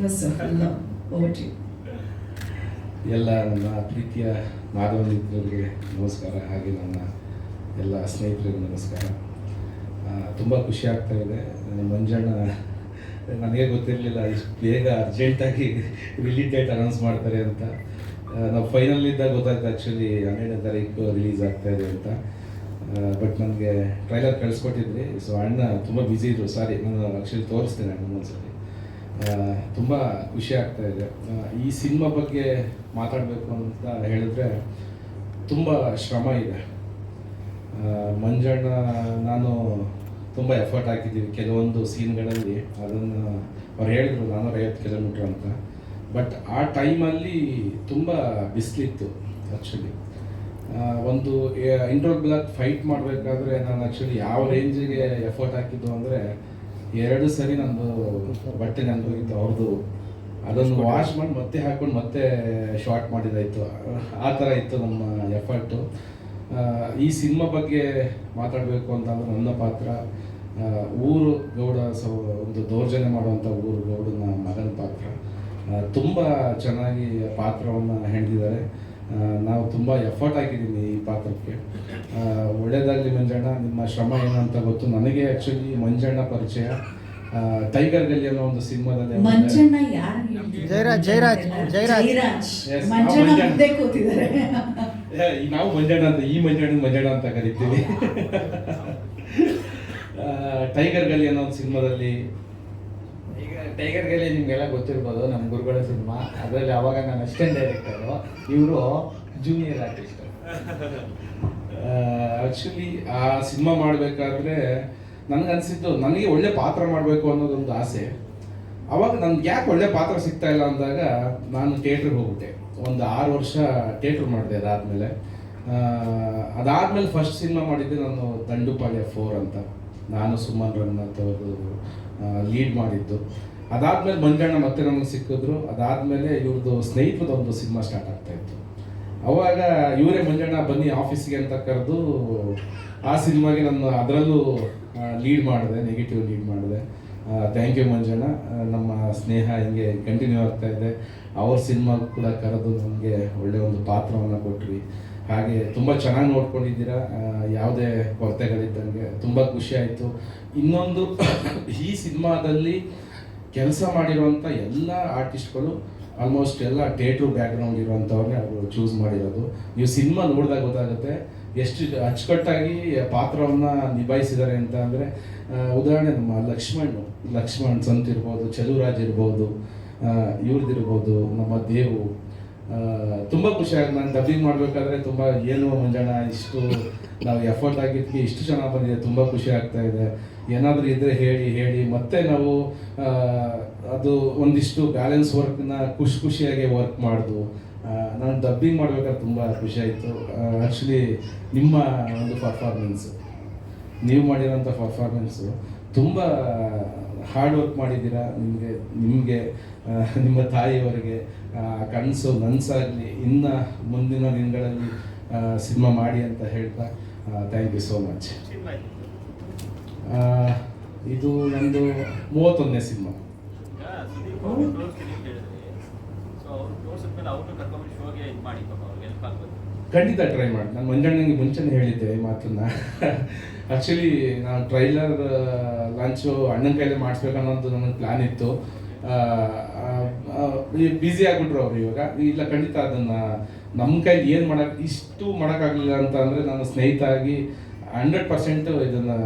us over to you. ಎಲ್ಲ ನನ್ನ ಪ್ರೀತಿಯ ಮಾಧವ ಮಿತ್ರರಿಗೆ ನಮಸ್ಕಾರ, ಹಾಗೆ ನನ್ನ ಎಲ್ಲ ಸ್ನೇಹಿತರಿಗೆ ನಮಸ್ಕಾರ. ತುಂಬ ಖುಷಿ ಆಗ್ತಾ ಇದೆ. ಮಂಜಣ್ಣ ನನಗೆ ಗೊತ್ತಿರಲಿಲ್ಲ ಇಷ್ಟು ಬೇಗ ಅರ್ಜೆಂಟಾಗಿ ರಿಲೀಸ್ ಡೇಟ್ ಅನೌನ್ಸ್ ಮಾಡ್ತಾರೆ ಅಂತ. ನಾವು ಫೈನಲ್ಲಿದ್ದಾಗ ಗೊತ್ತಾಯ್ತು ಆ್ಯಕ್ಚುಲಿ 12ನೇ ತಾರೀಕು ರಿಲೀಸ್ ಆಗ್ತಾ ಇದೆ ಅಂತ. ಬಟ್ ನನಗೆ ಟ್ರೈಲರ್ ಕಳಿಸ್ಕೊಟ್ಟಿದ್ರಿ. ಸೊ ಅಣ್ಣ ತುಂಬ ಬ್ಯುಸಿ ಇದ್ರು, ಸಾರಿ ನಾನು ಆ್ಯಕ್ಚುಲಿ ತೋರಿಸ್ತೇನೆ ಅಣ್ಣ ಒಂದ್ಸತಿ. ತುಂಬ ಖುಷಿ ಆಗ್ತಾ ಇದೆ. ಈ ಸಿನಿಮಾ ಬಗ್ಗೆ ಮಾತಾಡಬೇಕು ಅಂತ ಹೇಳಿದ್ರೆ ತುಂಬ ಶ್ರಮ ಇದೆ. ಮಂಜಣ್ಣ ನಾನು ತುಂಬ ಎಫರ್ಟ್ ಹಾಕಿದ್ದೀವಿ ಕೆಲವೊಂದು ಸೀನ್ಗಳಲ್ಲಿ. ಅದನ್ನು ಅವ್ರು ಹೇಳಿದ್ರು 450 ಕಿಲೋಮೀಟ್ರ್ ಅಂತ. ಬಟ್ ಆ ಟೈಮಲ್ಲಿ ತುಂಬ ಬಿಸಿಲಿತ್ತು ಆ್ಯಕ್ಚುಲಿ. ಒಂದು ಇಂಟರ್ವಲ್ ಬ್ಲಾಕ್ ಫೈಟ್ ಮಾಡಬೇಕಾದ್ರೆ ನಾನು ಆ್ಯಕ್ಚುಲಿ ಯಾವ ರೇಂಜಿಗೆ ಎಫರ್ಟ್ ಹಾಕಿದ್ದು ಅಂದರೆ 2 ಸರಿ ನಂದು ಬಟ್ಟೆ ನಂದು ಹೋಗಿತ್ತು ಅವ್ರದ್ದು. ಅದನ್ನು ವಾಶ್ ಮಾಡಿ ಮತ್ತೆ ಹಾಕ್ಕೊಂಡು ಮತ್ತೆ ಶಾರ್ಟ್ ಮಾಡಿದಾಯಿತು. ಆ ಥರ ಇತ್ತು ನಮ್ಮ ಎಫರ್ಟು. ಈ ಸಿನಿಮಾ ಬಗ್ಗೆ ಮಾತಾಡಬೇಕು ಅಂತಂದ್ರೆ ನನ್ನ ಪಾತ್ರ ಊರು ಗೌಡ, ಒಂದು ದೌರ್ಜನ್ಯ ಮಾಡುವಂಥ ಊರು ಗೌಡನ ಮಗನ ಪಾತ್ರ. ತುಂಬ ಚೆನ್ನಾಗಿ ಪಾತ್ರವನ್ನು ಹೆಣೆದಿದ್ದಾರೆ. ನಾವು ತುಂಬ ಎಫರ್ಟ್ ಹಾಕಿದ್ದೀವಿ ಈ ಪಾತ್ರಕ್ಕೆ. ಒಳ್ಳೆಯದಾಗಲಿ ಮಂಜಣ್ಣ, ನಿಮ್ಮ ಶ್ರಮ ಏನಂತ ಗೊತ್ತು ನನಗೆ. ಆ್ಯಕ್ಚುಲಿ ಮಂಜಣ್ಣ ಪರಿಚಯ ಟೈಗರ್ ಗಲ್ಲಿ ಅನ್ನೋ ಒಂದು ಸಿನಿಮಾದಲ್ಲಿ. ಮಂಜಣ್ಣ ಯಾರು? ಜಯರಾಜ್ ಮಂಜಣ್ಣ ಮುಂದೆ ಕೂತಿದ್ದಾರೆ. ನಾವು ಮಂಜಣ್ಣ ಅಂತ, ಈ ಮಂಜಣ್ಣ ಅಂತ ಕರಿತೀವಿ. ಟೈಗರ್ ಗಲ್ಲಿ ಅನ್ನೋ ಒಂದು ಸಿನಿಮಾದಲ್ಲಿ. ಈಗ ಟೈಗರ್ ಗಲ್ಲಿ ನಿಮಗೆಲ್ಲ ಗೊತ್ತಿರ್ಬೋದು, ನಮ್ಮ ಗುರುಗಳ ಸಿನಿಮಾ. ಅದರಲ್ಲಿ ಅವಾಗ ನಾನು ಅಸಿಸ್ಟೆಂಟ್ ಡೈರೆಕ್ಟರು, ಇವರು ಜೂನಿಯರ್ ಆರ್ಟಿಸ್ಟ್. ಆ್ಯಕ್ಚುಲಿ ಆ ಸಿನಿಮಾ ಮಾಡಬೇಕಾದ್ರೆ ನನಗನ್ಸಿದ್ದು ನನಗೆ ಒಳ್ಳೆ ಪಾತ್ರ ಮಾಡಬೇಕು ಅನ್ನೋದೊಂದು ಆಸೆ. ಅವಾಗ ನನ್ಗೆ ಯಾಕೆ ಒಳ್ಳೆ ಪಾತ್ರ ಸಿಗ್ತಾ ಇಲ್ಲ ಅಂದಾಗ ನಾನು ಥಿಯೇಟ್ರಿಗೆ ಹೋಗ್ಬಿಟ್ಟೆ. ಒಂದು 6 ವರ್ಷ ಥಿಯೇಟ್ರ್ ಮಾಡಿದೆ. ಅದಾದಮೇಲೆ ಫಸ್ಟ್ ಸಿನಿಮಾ ಮಾಡಿದ್ದೆ ನಾನು ದಂಡುಪಾಳ್ಯ 4 ಅಂತ. ನಾನು ಸುಮನ್ ರಂಗನಾಥ್ ಅವರು ಲೀಡ್ ಮಾಡಿದ್ದು. ಅದಾದಮೇಲೆ ಮಂಜಣ್ಣ ಮತ್ತೆ ನಮಗೆ ಸಿಕ್ಕಿದ್ರು. ಅದಾದಮೇಲೆ ಇವ್ರದ್ದು ಸ್ನೇಹಿತರದ್ದು ಒಂದು ಸಿನಿಮಾ ಸ್ಟಾರ್ಟ್ ಆಗ್ತಾಯಿತ್ತು. ಅವಾಗ ಇವರೇ ಮಂಜಣ್ಣ ಬನ್ನಿ ಆಫೀಸಿಗೆ ಅಂತ ಕರೆದು ಆ ಸಿನಿಮಾಗೆ ನಾನು ಅದರಲ್ಲೂ ಲೀಡ್ ಮಾಡಿದೆ, ನೆಗೆಟಿವ್ ಲೀಡ್ ಮಾಡಿದೆ. Thank you Manjanna. ನಮ್ಮ ಸ್ನೇಹ ಹಿಂಗೆ ಕಂಟಿನ್ಯೂ ಆಗ್ತಾ ಇದೆ. ಅವ್ರ ಸಿನಿಮಾ ಕೂಡ ಕರೆದು ನಮಗೆ ಒಳ್ಳೆಯ ಒಂದು ಪಾತ್ರವನ್ನು ಕೊಟ್ರಿ. ಹಾಗೆ ತುಂಬ ಚೆನ್ನಾಗಿ ನೋಡ್ಕೊಂಡಿದ್ದೀರಾ, ಯಾವುದೇ ಕೊರತೆಗಳಿದ್ದಂಗೆ. ತುಂಬ ಖುಷಿ ಆಯಿತು. ಇನ್ನೊಂದು ಈ ಸಿನಿಮಾದಲ್ಲಿ ಕೆಲಸ ಮಾಡಿರುವಂಥ ಎಲ್ಲ ಆರ್ಟಿಸ್ಟ್ಗಳು ಆಲ್ಮೋಸ್ಟ್ ಎಲ್ಲ ಥಿಯೇಟ್ರು ಬ್ಯಾಕ್ಗ್ರೌಂಡ್ ಇರುವಂಥವ್ರನ್ನೇ ಅವರು ಚೂಸ್ ಮಾಡಿರೋದು. ನೀವು ಸಿನಿಮಾ ನೋಡಿದಾಗ ಗೊತ್ತಾಗುತ್ತೆ ಎಷ್ಟು ಅಚ್ಚುಕಟ್ಟಾಗಿ ಪಾತ್ರವನ್ನು ನಿಭಾಯಿಸಿದ್ದಾರೆ ಅಂತ. ಅಂದರೆ ಉದಾಹರಣೆ ನಮ್ಮ ಲಕ್ಷ್ಮಣ್ ಸಂತ್ ಇರ್ಬೋದು, ಚಲುರಾಜ್ ಇರ್ಬೋದು, ಇವ್ರದ್ದಿರ್ಬೋದು, ನಮ್ಮ ದೇವು. ತುಂಬ ಖುಷಿಯಾಗಿ ನಾನು ಡಬ್ಬಿಂಗ್ ಮಾಡಬೇಕಾದ್ರೆ ತುಂಬ ಏನು ಮಂಜಣ್ಣ ಇಷ್ಟು ನಾವು ಎಫರ್ಟ್ ಆಗಿದ್ದಕ್ಕೆ ಇಷ್ಟು ಚೆನ್ನಾಗಿ ಬಂದಿದೆ, ತುಂಬ ಖುಷಿ ಆಗ್ತಾ ಇದೆ. ಏನಾದರೂ ಇದ್ದರೆ ಹೇಳಿ ಮತ್ತೆ ನಾವು ಅದು ಒಂದಿಷ್ಟು ಬ್ಯಾಲೆನ್ಸ್ ವರ್ಕ್ನ ಖುಷಿಯಾಗಿ ವರ್ಕ್ ಮಾಡ್ದು. ನಾನು ಡಬ್ಬಿಂಗ್ ಮಾಡ್ಬೇಕಾದ್ರೆ ತುಂಬ ಖುಷಿ ಆಯಿತು. ಆ್ಯಕ್ಚುಲಿ ನಿಮ್ಮ ಒಂದು ಪರ್ಫಾರ್ಮೆನ್ಸು, ನೀವು ಮಾಡಿರೋಂಥ ಪರ್ಫಾರ್ಮೆನ್ಸು ತುಂಬ ಹಾರ್ಡ್ ವರ್ಕ್ ಮಾಡಿದ್ದೀರಾ. ನಿಮಗೆ ನಿಮ್ಮ ತಾಯಿಯವರಿಗೆ ಕನಸು ನನಸಾಗಲಿ, ಇನ್ನು ಮುಂದಿನ ದಿನಗಳಲ್ಲಿ ಸಿನಿಮಾ ಮಾಡಿ ಅಂತ ಹೇಳ್ತಾ ಥ್ಯಾಂಕ್ ಯು ಸೋ ಮಚ್. ಇದು ನಂದು 31ನೇ ಸಿನಿಮಾ. ಖಂಡಿತ ಟ್ರೈ ಮಾಡಿ. ನಾನು ಮಂಜಣ್ಣನಿಗೆ ಮುಂಚೆನೇ ಹೇಳಿದ್ದೆ ಈ ಮಾತನ್ನ. ಆ್ಯಕ್ಚುಲಿ ನಾನು ಟ್ರೈಲರ್ ಲಾಂಚು ಅಣ್ಣನ ಕೈಲೇ ಮಾಡಿಸ್ಬೇಕನ್ನೋದು ನನಗೆ ಪ್ಲ್ಯಾನ್ ಇತ್ತು. ಬ್ಯುಸಿ ಆಗಿಬಿಟ್ರು ಅವರು ಇವಾಗ. ಇಲ್ಲ, ಖಂಡಿತ ಅದನ್ನು ನಮ್ಮ ಕೈಲಿ ಏನು ಇಷ್ಟು ಮಾಡೋಕ್ಕಾಗಲಿಲ್ಲ ಅಂತ ಅಂದರೆ ನಾನು ಸ್ನೇಹಿತ ಆಗಿ 100% ಇದನ್ನು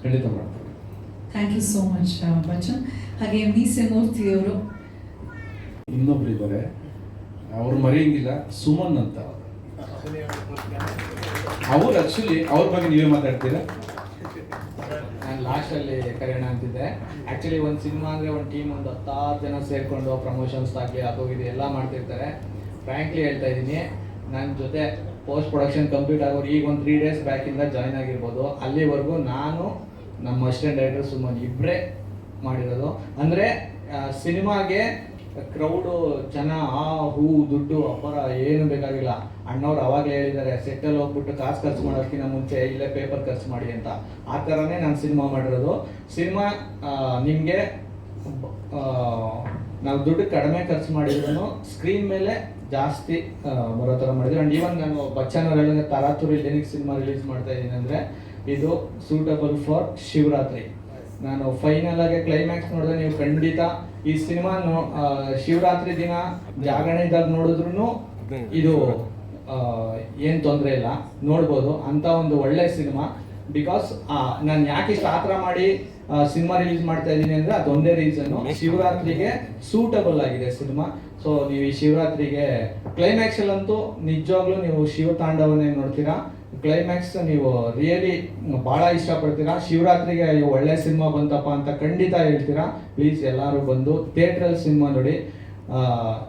ಖಂಡಿತ ಮಾಡ್ತಾರೆ. Thank you so much Bachchan. ಹಾಗೆ ಮೀಸೆ ಮೂರ್ತಿ ಅವರು ಇನ್ನೊಬ್ರು ಇದ್ದಾರೆ, ಅವ್ರು ಮರೆಯಂಗಿಲ್ಲ, ಸುಮನ್ ಅಂತ. ಅವ್ರು ಆ್ಯಕ್ಚುಲಿ ಅವ್ರ ಬಗ್ಗೆ ನೀವೇ ಮಾತಾಡ್ತೀರಾ? ನಾನು ಲಾಸ್ಟಲ್ಲಿ ಕರೆಯೋಣ ಅಂತಿದ್ದೆ. ಆ್ಯಕ್ಚುಲಿ ಒಂದು ಸಿನಿಮಾ ಅಂದರೆ ಒಂದು ಟೀಮ್ ಒಂದು 10 ಜನ ಸೇರಿಕೊಂಡು ಪ್ರಮೋಷನ್ಸ್ ಆಗಲಿ ಅದು ಇದು ಎಲ್ಲ ಮಾಡ್ತಿರ್ತಾರೆ. ಫ್ರ್ಯಾಂಕ್ಲಿ ಹೇಳ್ತಾ ಇದ್ದೀನಿ, ನನ್ನ ಜೊತೆ ಪೋಸ್ಟ್ ಪ್ರೊಡಕ್ಷನ್ ಕಂಪ್ಲೀಟ್ ಆಗೋರು ಈಗ ಒಂದು 3 days ಬ್ಯಾಕಿಂದ ಜಾಯ್ನ್ ಆಗಿರ್ಬೋದು. ಅಲ್ಲಿವರೆಗೂ ನಾನು ನಮ್ಮ ಅಸಿಸ್ಟೆಂಟ್ ಡೈರೆಕ್ಟರ್ ಸುಮನ್ ಇಬ್ಬರೇ ಮಾಡಿರೋದು. ಅಂದರೆ ಸಿನಿಮಾಗೆ ಕ್ರೌಡು ಜನ ಹೂ ದುಡ್ಡು ಅಬ್ಬರ ಏನು ಬೇಕಾಗಿಲ್ಲ. ಅಣ್ಣವ್ರು ಅವಾಗಲೇ ಹೇಳಿದ್ದಾರೆ, ಸೆಟ್ಟಲ್ಲಿ ಹೋಗ್ಬಿಟ್ಟು ಕಾಸು ಖರ್ಚು ಮಾಡೋದಕ್ಕಿಂತ ಮುಂಚೆ ಇಲ್ಲೇ ಪೇಪರ್ ಖರ್ಚು ಮಾಡಿ ಅಂತ. ಆ ಥರನೇ ನಾನು ಸಿನಿಮಾ ಮಾಡಿರೋದು. ಸಿನಿಮಾ ನಿಮಗೆ ನಾವು ದುಡ್ಡು ಕಡಿಮೆ ಖರ್ಚು ಮಾಡಿದ್ರು ಸ್ಕ್ರೀನ್ ಮೇಲೆ ಜಾಸ್ತಿ ಬರೋ ಥರ ಮಾಡಿದ್ವಿ. ಆ್ಯಂಡ್ ಈವನ್ ನಾನು ಬಚ್ಚನ್ ಅವ್ರು ಹೇಳಿದ್ರೆ ತರಾತುರಿ ಲಿರಿಕ್ಸ್ ಸಿನಿಮಾ ರಿಲೀಸ್ ಮಾಡ್ತಾ ಇದ್ದೀನಿ ಅಂದರೆ ಇದು ಸೂಟಬಲ್ ಫಾರ್ ಶಿವರಾತ್ರಿ. ನಾನು ಫೈನಲ್ ಆಗಿ ಕ್ಲೈಮ್ಯಾಕ್ಸ್ ನೋಡಿದ್ರೆ ನೀವು ಖಂಡಿತ ಈ ಸಿನಿಮಾ ಶಿವರಾತ್ರಿ ದಿನ ಜಾಗರಣೆ ಇದ್ದಾಗ ನೋಡಿದ್ರು ಇದು ಏನು ತೊಂದರೆ ಇಲ್ಲ, ನೋಡ್ಬೋದು ಅಂತ ಒಂದು ಒಳ್ಳೆ ಸಿನಿಮಾ. ಬಿಕಾಸ್ ನಾನು ಯಾಕೆ ಇಷ್ಟು ಆತರ ಮಾಡಿ ಸಿನಿಮಾ ರಿಲೀಸ್ ಮಾಡ್ತಾ ಇದ್ದೀನಿ ಅಂದರೆ ಅದೊಂದೇ ರೀಸನ್ನು, ಶಿವರಾತ್ರಿಗೆ ಸೂಟಬಲ್ ಆಗಿದೆ ಸಿನಿಮಾ. ಸೊ ನೀವು ಈ ಶಿವರಾತ್ರಿಗೆ ಕ್ಲೈಮ್ಯಾಕ್ಸಲ್ಲಂತೂ ನಿಜವಾಗ್ಲೂ ನೀವು ಶಿವತಾಂಡವನ್ನೇ ನೋಡ್ತೀರಾ. ಕ್ಲೈಮ್ಯಾಕ್ಸ್ ನೀವು ರಿಯಲಿ ಭಾಳ ಇಷ್ಟಪಡ್ತೀರಾ. ಶಿವರಾತ್ರಿಗೆ ಒಳ್ಳೆ ಸಿನಿಮಾ ಬಂತಪ್ಪ ಅಂತ ಖಂಡಿತ ಹೇಳ್ತೀರಾ. ಪ್ಲೀಸ್ ಎಲ್ಲರೂ ಬಂದು ಥಿಯೇಟ್ರಲ್ಲಿ ಸಿನಿಮಾ ನೋಡಿ.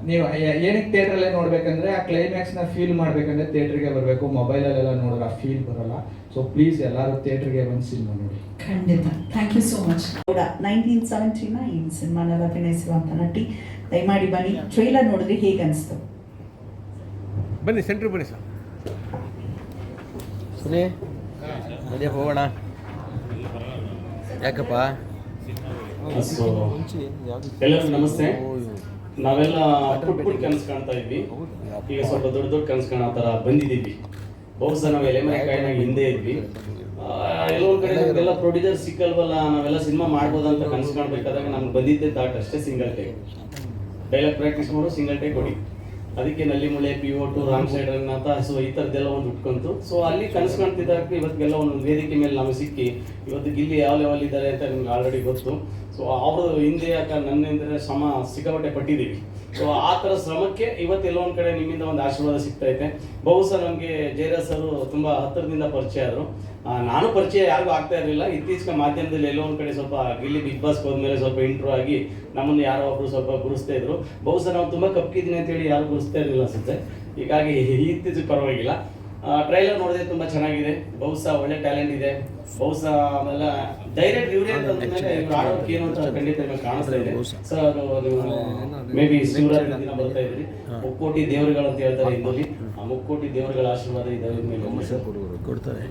ನೀವು ಏನಕ್ಕೆ ಥಿಯೇಟ್ರಲ್ಲೇ ನೋಡ್ಬೇಕಂದ್ರೆ ಆ ಕ್ಲೈಮ್ಯಾಕ್ಸ್ನ ಫೀಲ್ ಮಾಡ್ಬೇಕಂದ್ರೆ ಥಿಯೇಟ್ರಿಗೆ ಬರಬೇಕು. ಮೊಬೈಲಲ್ಲೆಲ್ಲ ನೋಡಿದ್ರೆ ಆ ಫೀಲ್ ಬರೋಲ್ಲ. ಸೊ ಪ್ಲೀಸ್ ಎಲ್ಲರೂ ಥಿಯೇಟ್ರಿಗೆ ಬಂದು ಸಿನಿಮಾ ನೋಡಿ. ಖಂಡಿತ. Thank you so much. 1979 ಸಿನಿಮಾನಲ್ಲಿ ಅಭಿನಯಿಸುವಂಥ ನಟಿ. ದಯಮಾಡಿ ಬನ್ನಿ, ಟ್ರೈಲರ್ ನೋಡಿದ್ರೆ ಹೇಗೆ ಅನಿಸ್ತು? ಬನ್ನಿ ಸೆಂಟ್ರ್ ಬನ್ನಿ ಸರ್. ಸುನಿ ಅದೇ ಹೋಗೋಣ. ಯಾಕಪ್ಪ? ಎಲ್ಲರಿಗೂ ನಮಸ್ತೆ. ನಾವೆಲ್ಲ ಪುಟ್ ಕನಸು ಕಾಣ್ತಾ ಇದ್ವಿ, ಈಗ ಸ್ವಲ್ಪ ದೊಡ್ಡ ದೊಡ್ಡ ಕನಸು ಕಾಣೋ ಥರ ಬಂದಿದ್ದೀವಿ. ಬಹುಶಃ ನಾವು ಎಲೆಮರೆಕಾಯಿನಾಗ ಹಿಂದೆ ಇದ್ವಿ. ಎಲ್ಲೊಂದು ಕಡೆ ನಮಗೆಲ್ಲ ಪ್ರೊಡ್ಯೂಸರ್ ಸಿಕ್ಕಲ್ವಲ್ಲ, ನಾವೆಲ್ಲ ಸಿನಿಮಾ ಮಾಡ್ಬೋದಂತ ಕನಸು ಕಾಣಬೇಕಾದಾಗ ನಮ್ಗೆ ಬಂದಿದ್ದೆ ಥಾಟ್ ಅಷ್ಟೇ, ಸಿಂಗಲ್ ಟೇಕ್. ಡೈಲಾಗ್ ಪ್ರಾಕ್ಟೀಸ್ ಮಾಡು, ಸಿಂಗಲ್ ಟೇಕ್ ಕೊಡಿ. ಅದಕ್ಕೆ ನಲ್ಲಿ Mule PO2 wrong side Ranganatha, so ಈ ಥರದ್ದೆಲ್ಲ ಒಂದು ಉಟ್ಕೊಂತು. ಸೊ ಅಲ್ಲಿ ಕನಸು ಕಾಣ್ತಿದ್ದಾಗ ಇವತ್ತಿಗೆಲ್ಲ ಒಂದು ವೇದಿಕೆ ಮೇಲೆ ನಮಗೆ ಸಿಕ್ಕಿ ಇವತ್ತು ಗಿಲ್ಲಿ ಯಾವ ಲೆವೆಲ್ ಇದ್ದಾರೆ ಅಂತ ನಿಮ್ಗೆ ಆಲ್ರೆಡಿ ಗೊತ್ತು. ಸೊ ಅವರು ಹಿಂದೆ ನನ್ನಿಂದ ಶ್ರಮ ಸಿಕ್ಕಾಪಟ್ಟೆ ಪಟ್ಟಿದ್ದೀವಿ. ಸೊ ಆ ಥರ ಶ್ರಮಕ್ಕೆ ಇವತ್ತೆಲ್ಲ ಒಂದು ಕಡೆ ನಿಮ್ಮಿಂದ ಒಂದು ಆಶೀರ್ವಾದ ಸಿಗ್ತಾ ಇದೆ. ಬಹುಶಃ ನಮಗೆ ಜಯರಾಜ್ ಸರ್ ತುಂಬ ಹತ್ತಿರದಿಂದ ಪರಿಚಯ ಆದರು. ನಾನು ಪರಿಚಯ ಯಾರಿಗೂ ಆಗ್ತಾ ಇರಲಿಲ್ಲ. ಇತ್ತೀಚೆಗೆ ಮಾಧ್ಯಮದಲ್ಲಿ ಎಲ್ಲೋ ಒಂದು ಕಡೆ ಸ್ವಲ್ಪ ಗಿಲ್ಲಿ ಬಿಗ್ ಬಾಸ್ ಹೋದ್ಮೇಲೆ ಸ್ವಲ್ಪ ಇಂಟ್ರೋ ಆಗಿ ನಮ್ಮನ್ನು ಯಾರೋ ಒಬ್ಬರು ಸ್ವಲ್ಪ ಗುರುಸ್ತಾ ಇದ್ರು. ಬಹುಶಃ ನಾವು ತುಂಬ ಕಪ್ಪಿದ್ದೀನಿ ಅಂತೇಳಿ ಯಾರು ಗುರುಸ್ತಾ ಇರಲಿಲ್ಲ ಅನ್ಸುತ್ತೆ. ಹೀಗಾಗಿ ಇತ್ತೀಚೆಗೆ ಪರವಾಗಿಲ್ಲ. ಟ್ರೈಲರ್ ನೋಡಿದ್ರೆ ತುಂಬ ಚೆನ್ನಾಗಿದೆ. ಬಹುಶಃ ಒಳ್ಳೆ ಟ್ಯಾಲೆಂಟ್ ಇದೆ. ಬಹುಶಃ ಆಮೇಲೆ ಡೈರೆಕ್ಟ್ ಇವರೇ ಅಂತಂದ್ಮೇಲೆ ಇವ್ರು ಆಡೋಕೆ ಏನು ಅಂತ ಖಂಡಿತ ಕಾಣಿಸ್ತಾ ಇದೆ. ಸೊ ಅದು ಮೇ ಬಿ ಶಿವರಾತ್ರಿ ದಿನ ಬರ್ತಾ ಇದ್ರಿ. ಮುಕ್ಕೋಟಿ ದೇವರುಗಳು ಅಂತ ಹೇಳ್ತಾರೆ ಹಿಂದೂಲಿ. ಆ ಮುಕ್ಕೋಟಿ ದೇವರುಗಳ ಆಶೀರ್ವಾದ ಇದಾವೆ ಮೇಲೆ ಕೊಡ್ತಾರೆ.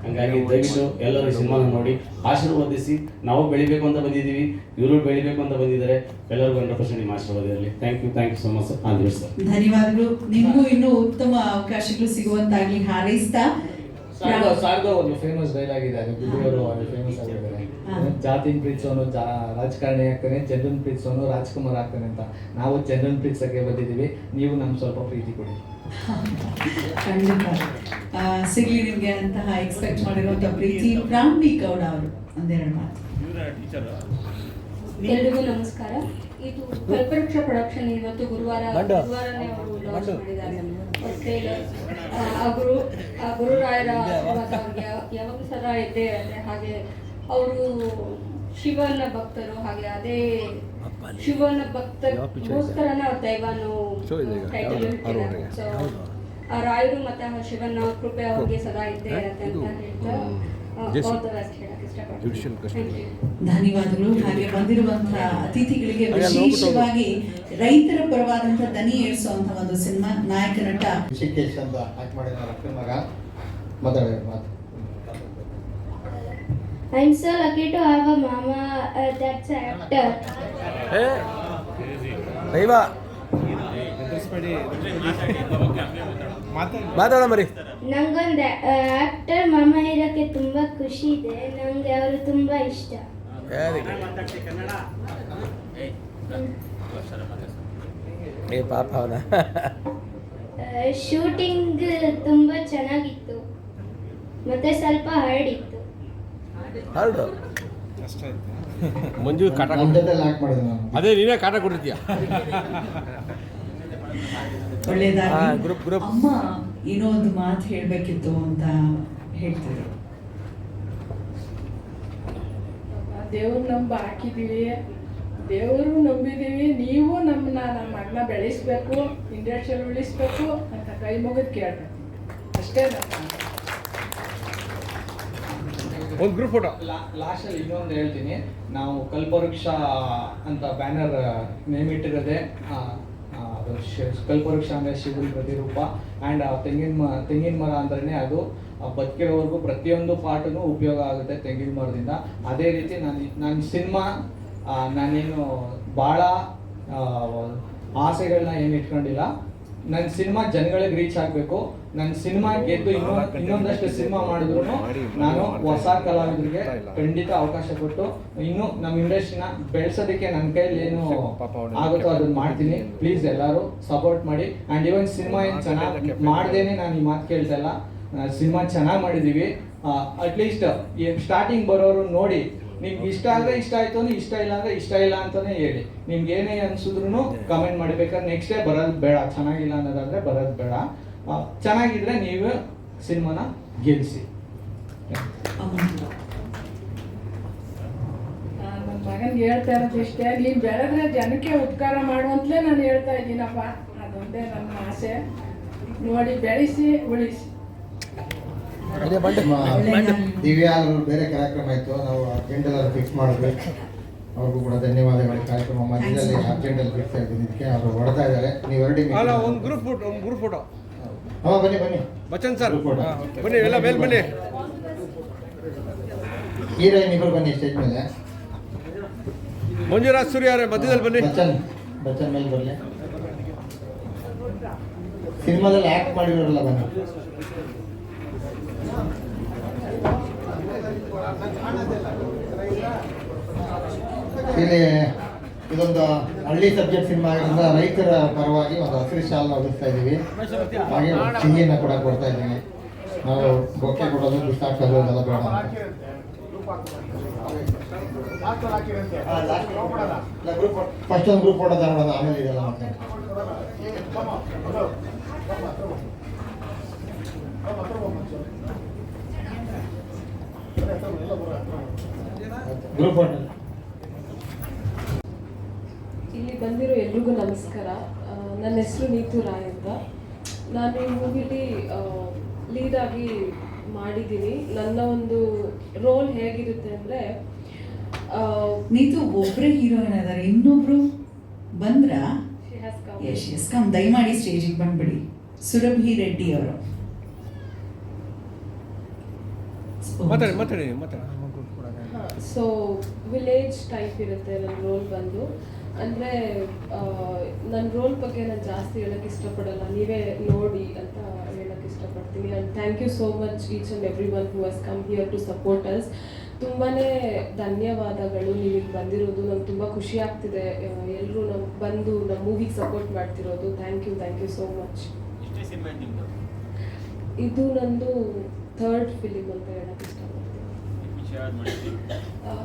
ಹಂಗಾಗಿ ದಯವಿಟ್ಟು ಎಲ್ಲರೂ ಸಿನಿಮಾ ನೋಡಿ ಆಶೀರ್ವಾದಿಸಿ. ನಾವು ಬೆಳಿಬೇಕು ಅಂತ ಬಂದಿದ್ದೀವಿ, ಇವರು ಬೆಳಿಬೇಕು ಅಂತ ಬಂದಿದ್ದಾರೆ. ಎಲ್ಲರಿಗೂ 100% ನಿಮ್ಮ ಆಶೀರ್ವಾದ ಇರಲಿ. Thank you so much sir. All the best sir. ಧನ್ಯವಾದಗಳು. ನಿಮಗೂ ಇನ್ನೂ ಉತ್ತಮ ಅವಕಾಶಗಳು ಸಿಗುವಂತಾಗಲಿ ಹಾರೈಸ್ತಾ. ಸಾರ್ದ ಒಂದು ಫೇಮಸ್ ಡೈಲಾಗ್ ಇದೆ, ಅದು ಗುಡಿಯವರು ಅದು ಫೇಮಸ್ ಆಗಿದ್ದಾರೆ. ಜಾತಿನ ಪ್ರೀತಿಸೋನು ರಾಜಕಾರಣಿ ಆಗ್ತಾನೆ, ಜನರನ್ನ ಪ್ರೀತಿಸೋನು ರಾಜ್ಕುಮಾರ್ ಆಗ್ತಾನೆ ಅಂತ. ನಾವು ಜನರನ್ನ ಪ್ರೀತಿಸಕ್ಕೆ ಬಂದಿದ್ದೀವಿ, ನೀವು ನಮ್ಗೆ ಸ್ವಲ್ಪ ಪ್ರೀತಿ ಕೊಡಿ. ಖಂಡಿತ ಸಿಗ್ಲಿ ನಿಮಗೆ ಅಂತಹ ಎಕ್ಸ್ಪೆಕ್ಟ್ ಮಾಡಿರುವಂಥ ಪ್ರೀತಿ. ಪ್ರಾಣ್ವಿ ಗೌಡ ಅವರು ಒಂದೆರಡು ಮಾತು. ಎಲ್ರಿಗೂ ನಮಸ್ಕಾರ. ಇದು ಕಲ್ಪವೃಕ್ಷ ಪ್ರೊಡಕ್ಷನ್ ಇವತ್ತು ಗುರುವಾರನೇ ಅವರು ಲಾಂಚ್ ಮಾಡಿದ್ದಾರೆ ಟ್ರೇಲರ್. ಗುರುರಾಯರ ಅವ್ರಿಗೆ ಯಾವಾಗಲೂ ಸದಾ ಇದ್ದೇ ಇರುತ್ತೆ. ಹಾಗೆ ಅವರು ಶಿವನ ಭಕ್ತರು, ಹಾಗೆ ಅದೇ ಶಿವನ ಭಕ್ತಗೋಸ್ಕರನೇ ಅವ್ರ ದೈವನು ಟೈಟಲ್ ಇಟ್ಟಿದ್ದಾರೆ. ಸೊ ಆ ರಾಯರು ಮತ್ತೆ ಶಿವನ ಕೃಪೆ ಅವ್ರಿಗೆ ಸದಾ ಇದ್ದೇ ಇರುತ್ತೆ ಅಂತ ಹೇಳ್ತಾ ಧನ್ಯವಾದಗಳು. ಹಾಗೆ ಬಂದಿರುವಂತಹ ಅತಿಥಿಗಳಿಗೆ ವಿಶೇಷವಾಗಿ ರೈತರ ಪರವಾದಂತಹ ದನಿ ಏರಿಸುವಂತಹ ಒಂದು ಸಿನಿಮಾ. ನಾಯಕ ನಟ ಋಷಿಕೇಶ್ ಅಂತ ಆಕ್ಟ್ ಮಾಡಿದ ಅಕ್ಕನ ಮಗ ಮಾತಾಡೋದು ಮಾತು. I'm so lucky to have a mama that's an actor. ದೈವ ಮಾತಾಡ ಮರಿ. ನಂಗೊಂದು ಆಕ್ಟರ್ ಮಾಮ ಇರೋಕ್ಕೆ ತುಂಬ ಖುಷಿ ಇದೆ. ನಂಗೆ ಅವರು ತುಂಬ ಇಷ್ಟ. ಏ ಪಾಪ ಅವನ ಶೂಟಿಂಗ್ ತುಂಬ ಚೆನ್ನಾಗಿತ್ತು, ಮತ್ತೆ ಸ್ವಲ್ಪ ಹಾರ್ಡ್ ಇತ್ತು. ಹೌದು ಮಂಜು ಕಾಟ ಅದೇ ನೀವೇ ಕಾಟ ಕೊಟ್ಟಿರ್ತೀಯ. ಒಳ್ಳೇದಾಗಿ. ಅಮ್ಮ ಏನೋ ಒಂದು ಮಾತು ಹೇಳ್ಬೇಕಿತ್ತು ಅಂತ ಹೇಳ್ತಿದ್ರು. ದೇವ್ರು ನಂಬಿ ಹಾಕಿದ್ದೀವಿ, ದೇವರು ನಂಬಿದ್ದೀವಿ. ನೀವು ನಮ್ಮ ಮಗನ ಬೆಳೆಸ್ಬೇಕು, ಇಂಡಸ್ಟ್ರಿಯಲ್ಲಿ ಉಳಿಸ್ಬೇಕು ಅಂತ ಕೈ ಮುಗಿದು ಕೇಳ್ಬೇಕು ಅಷ್ಟೇ. ಒಂದು ಗ್ರೂಪ್ ಫೋಟೋ. ಲಾಸ್ಟಲ್ಲಿ ಇನ್ನೊಂದು ಹೇಳ್ತೀನಿ, ನಾವು ಕಲ್ಪವೃಕ್ಷ ಅಂತ ಬ್ಯಾನರ್ ನೇಮ್ ಇಟ್ಟಿರೋದೆ ಕಲ್ಪವೃಕ್ಷ ಅಂದರೆ ಶಿವನ ಪ್ರತಿರೂಪ. ಆ್ಯಂಡ್ ತೆಂಗಿನ ಮರ ಅಂದ್ರೆ ಅದು ಬದುಕಿರೋವರೆಗೂ ಪ್ರತಿಯೊಂದು ಪಾರ್ಟೂ ಉಪಯೋಗ ಆಗುತ್ತೆ ತೆಂಗಿನ ಮರದಿಂದ. ಅದೇ ರೀತಿ ನಾನು ಸಿನಿಮಾ ನಾನೇನು ಭಾಳ ಆಸೆಗಳನ್ನ ಏನು ಇಟ್ಕೊಂಡಿಲ್ಲ. ನನ್ನ ಸಿನಿಮಾ ಜನಗಳಿಗೆ ರೀಚ್ ಆಗಬೇಕು. ನನ್ನ ಸಿನಿಮಾ ಗೆದ್ದು ಇನ್ನೊಂದಷ್ಟು ಸಿನಿಮಾ ಮಾಡಿದ್ರು ನಾನು ಹೊಸ ಕಲಾವಿದರಿಗೆ ಖಂಡಿತ ಅವಕಾಶ ಕೊಟ್ಟು ಇನ್ನೂ ನಮ್ಮ ಇಂಡಸ್ಟ್ರಿನ ಬೆಳೆಸೋದಕ್ಕೆ ನನ್ನ ಕೈಯಲ್ಲಿ ಏನು ಆಗುತ್ತೋ ಅದನ್ನು ಮಾಡ್ತೀನಿ. ಪ್ಲೀಸ್ ಎಲ್ಲರೂ ಸಪೋರ್ಟ್ ಮಾಡಿ. ಆ್ಯಂಡ್ ಇವನ್ ಸಿನಿಮಾ ಏನು ಚೆನ್ನಾಗಿ ಮಾಡ್ದೇನೆ ನಾನು ಈ ಮಾತು ಕೇಳ್ತಾ ಇಲ್ಲ, ಸಿನಿಮಾ ಚೆನ್ನಾಗಿ ಮಾಡಿದ್ದೀವಿ. ಅಟ್ಲೀಸ್ಟ್ ಸ್ಟಾರ್ಟಿಂಗ್ ಬರೋರು ನೋಡಿ, ನಿಮ್ಗೆ ಇಷ್ಟ ಆದರೆ ಇಷ್ಟ ಆಯ್ತು, ಇಷ್ಟ ಇಲ್ಲ ಅಂದರೆ ಇಷ್ಟ ಇಲ್ಲ ಅಂತಲೇ ಹೇಳಿ. ನಿಮ್ಗೆ ಏನೇ ಅನ್ಸಿದ್ರು ಕಮೆಂಟ್ ಮಾಡಿ. ಬೇಕಾದ್ರೆ ನೆಕ್ಸ್ಟ್ ಡೇ ಬರೋದು ಬೇಡ, ಚೆನ್ನಾಗಿಲ್ಲ ಅನ್ನೋದಾದರೆ ಬರೋದು ಬೇಡ. ಚೆನ್ನಾಗಿದ್ರೆ ನೀವು ಸಿನಿಮಾನ ಗೆಲ್ಲಿಸಿ. ನನ್ನ ಮಗನಿಗೆ ಹೇಳ್ತಾ ಇರೋದು ಇಷ್ಟೇ, ನೀನು ಬೆಳೆದ್ರೆ ಜನಕ್ಕೆ ಉಪಕಾರ ಮಾಡುವಂತಲೇ ನಾನು ಹೇಳ್ತಾ ಇದ್ದೀನಪ್ಪ. ಅದೊಂದೇ ನನ್ನ ಆಸೆ. ನೋಡಿ ಬೆಳೆಸಿ ಉಳಿಸಿ. ದಿವ್ಯಾ ಅವರು ಬೇರೆ ಕಾರ್ಯಕ್ರಮ ಇತ್ತು, ನಾವು ಅರ್ಜೆಂಟಲ್ಲಿ ಫಿಕ್ಸ್ ಮಾಡಿದ್ವಿ. ಅವ್ರಿಗೂ ಕೂಡ ಧನ್ಯವಾದಗಳು. ಕಾರ್ಯಕ್ರಮ ಮಧ್ಯದಲ್ಲಿ ಅರ್ಜೆಂಟಲ್ಲಿ ಫಿಕ್ಸ್ ಆಗಿದ್ದೀನಿ, ಇದಕ್ಕೆ ಅವರು ಹೊಡ್ತಾ ಇದ್ದಾರೆ. ನೀವು ಎರಡು ಒಂದು ಗ್ರೂಪ್ ಫೋಟೋ. ಹಾಂ ಬನ್ನಿ ಬಚ್ಚನ್ ಸರ್ ಬನ್ನಿ, ಎಲ್ಲ ಮೇಲೆ ಬನ್ನಿ. ಹೀರೋಯಿನ್ ಇಬ್ಬರು ಬನ್ನಿ ಸ್ಟೇಜ್ ಮೇಲೆ. ಮಂಜುರಾಜ್ ಸೂರ್ಯ ಅವರೇ ಮಧ್ಯದಲ್ಲಿ ಬನ್ನಿ. ಬಚ್ಚನ್ ಮೇಲೆ ಬರಲಿ. ಸಿನಿಮಾದಲ್ಲಿ ಆ್ಯಕ್ಟ್ ಮಾಡಿರೋರಲ್ಲ ಬನ್ನಿ. ಇಲ್ಲಿ ಇದೊಂದು ಹಳ್ಳಿ ಸಬ್ಜೆಕ್ಟ್ ಸಿನಿಮಾ ಆಗಿರೋದ್ರಿಂದ ರೈತರ ಪರವಾಗಿ ಒಂದು ಹಸಿರು ಶಾಲ್ ಹೊದಿಸ್ತಾ ಇದ್ದೀವಿ. ಹಾಗೆ ಸಿಹಿಯನ್ನು ಕೂಡ ಕೊಡ್ತಾ ಇದ್ದೀವಿ. ನಾವು ಬೊಕ್ಕೆ ಕೊಡೋದು ಬಿಸಾಕೋದು ಅದೆಲ್ಲ ಬೇಡ ಅಂತ. ಫಸ್ಟ್ ಒಂದು ಗ್ರೂಪ್ ಫೋಟೋ ತಗೊಳ್ಳೋದು, ಆಮೇಲೆ ಇದೆಲ್ಲ ಮತ್ತೆ ಗ್ರೂಪ್ ಫೋಟೋ. ಇಲ್ಲಿ ಬಂದಿರೋ ಎಲ್ರಿಗೂ ನಮಸ್ಕಾರ. ನನ್ನ ಹೆಸರು ನೀತು ರಾಯ್ ಅಂತ. ನಾನು ಈ ಮೂವಿಲಿ ಲೀಡಾಗಿ ಮಾಡಿದ್ದೀನಿ. ನನ್ನ ಒಂದು ರೋಲ್ ಹೇಗಿರುತ್ತೆ ಅಂದರೆ, ನೀತು ಒಬ್ಬರೇ ಹೀರೋಯಿನ್ ಇದ್ದಾರೆ, ಇನ್ನೊಬ್ರು ಬಂದ್ರಾ? ಎಸ್ ಕಮ್, ದಯಮಾಡಿ ಸ್ಟೇಜಿಗೆ ಬಂದ್ಬಿಡಿ. ಸುರಭಿ ರೆಡ್ಡಿ ಅವರು. ಮಾತಾಡಿ. ಸೊ ವಿಲೇಜ್ ಟೈಪ್ ಇರುತ್ತೆ ನನ್ನ ರೋಲ್ ಬಂದು. ಅಂದರೆ ನನ್ನ ರೋಲ್ ಬಗ್ಗೆ ನಾನು ಜಾಸ್ತಿ ಹೇಳೋಕ್ಕೆ ಇಷ್ಟಪಡಲ್ಲ, ನೀವೇ ನೋಡಿ ಅಂತ ಹೇಳೋಕ್ಕೆ ಇಷ್ಟಪಡ್ತೀನಿ. And thank you so much each and every one who has come here to support us. ತುಂಬಾ ಧನ್ಯವಾದಗಳು ನೀವು ಇಲ್ಲಿ ಬಂದಿರೋದು. ನಂಗೆ ತುಂಬ ಖುಷಿ ಆಗ್ತಿದೆ, ಎಲ್ಲರೂ ನಮ್ಗೆ ಬಂದು ನಮ್ಮ ಮೂವಿಗೆ ಸಪೋರ್ಟ್ ಮಾಡ್ತಿರೋದು. Thank you so much. ಇದು ನಂದು 3rd ಫಿಲಿಮ್ ಅಂತ ಹೇಳೋಕ್ಕೆ ಇಷ್ಟಪಡ್ತೀನಿ.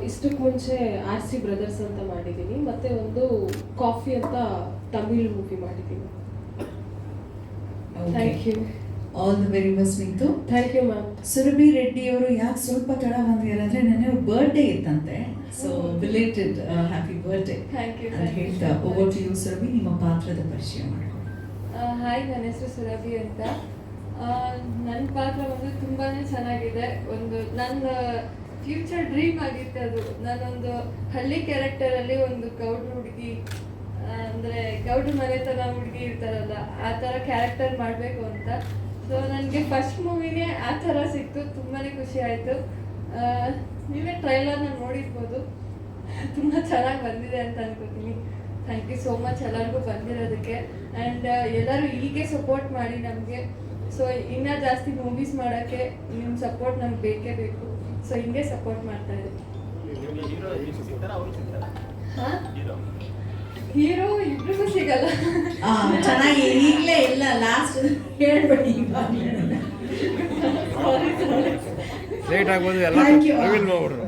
ಇಷ್ಟಕ್ಕೆ ಮುಂಚೆ RC ಬ್ರದರ್ಸ್ ಅಂತ ಮಾಡಿದ್ದೀನಿ, ಮತ್ತೆ ಒಂದು ಕಾಫಿ ಅಂತ ತಮಿಳ್ ಮೂವಿ ಮಾಡಿದ್ದೀನಿ. Thank you. All the very best Neetu. Thank you ma'am. Surabhi Reddy ಅವರು ಯಾಕೆ ಸ್ವಲ್ಪ ತಡ ಬಂದಿದ್ದಾರೆ ಅಂದರೆ ನೆನ್ನೆ ಬರ್ಡೇ ಇತ್ತಂತೆ. ಸೊ ಬಿಲೇಟೆಡ್ ಹ್ಯಾಪಿ ಬರ್ಡೇ ಅಂತ ಹೇಳ್ತಾ ಓವರ್ ಟು ಯು ಸುರಭಿ, ನಿಮ್ಮ ಪಾತ್ರದ ಪರಿಚಯ ಮಾಡಿಕೊಡಿ. ಹಾಯ್, ನನ್ನ ಹೆಸರು ಸುರಭಿ ಅಂತ. ನನ್ನ ಪಾತ್ರ ಬಂದು ತುಂಬಾ ಚೆನ್ನಾಗಿದೆ. ನನ್ನ ಫ್ಯೂಚರ್ ಡ್ರೀಮ್ ಆಗಿತ್ತು ಅದು. ನಾನೊಂದು ಹಳ್ಳಿ ಕ್ಯಾರೆಕ್ಟರಲ್ಲಿ ಒಂದು ಗೌಡ್ರ ಹುಡುಗಿ, ಅಂದರೆ ಗೌಡ್ರ ಮನೆತನ ಹುಡುಗಿ ಇರ್ತಾರಲ್ಲ, ಆ ಥರ ಕ್ಯಾರೆಕ್ಟರ್ ಮಾಡಬೇಕು ಅಂತ. ಸೊ ನನಗೆ ಫಸ್ಟ್ ಮೂವಿನೇ ಆ ಥರ ಸಿಕ್ತು, ತುಂಬಾ ಖುಷಿ ಆಯಿತು. ನೀವೇ ಟ್ರೈಲರ್ನ ನೋಡಿರ್ಬೋದು, ತುಂಬ ಚೆನ್ನಾಗಿ ಬಂದಿದೆ ಅಂತ ಅನ್ಕೋತೀನಿ. ಥ್ಯಾಂಕ್ ಯು ಸೋ ಮಚ್ ಎಲ್ಲರಿಗೂ ಬಂದಿರೋದಕ್ಕೆ. ಆ್ಯಂಡ್ ಎಲ್ಲರೂ ಹೀಗೆ ಸಪೋರ್ಟ್ ಮಾಡಿ ನಮಗೆ. ಸೊ ಇನ್ನೂ ಜಾಸ್ತಿ ಮೂವೀಸ್ ಮಾಡೋಕ್ಕೆ ನಿಮ್ಮ ಸಪೋರ್ಟ್ ನಮ್ಗೆ ಬೇಕೇ ಬೇಕು. ಸೊ ಹಿಂಗೆ ಸಪೋರ್ಟ್ ಮಾಡ್ತಾ ಇದ್ದೀವಿ. ಹಾಂ, ಹೀರೋ ಇಬ್ರಿಗೂ ಸಿಗಲ್ಲ. ಚೆನ್ನಾಗಿ ಈಗಲೇ ಇಲ್ಲ, ಲಾಸ್ಟ್ ಹೇಳ್ಬೇಡಿ. ಲೇಟ್ ಆಗ್ಬೋದು ಎಲ್ಲ.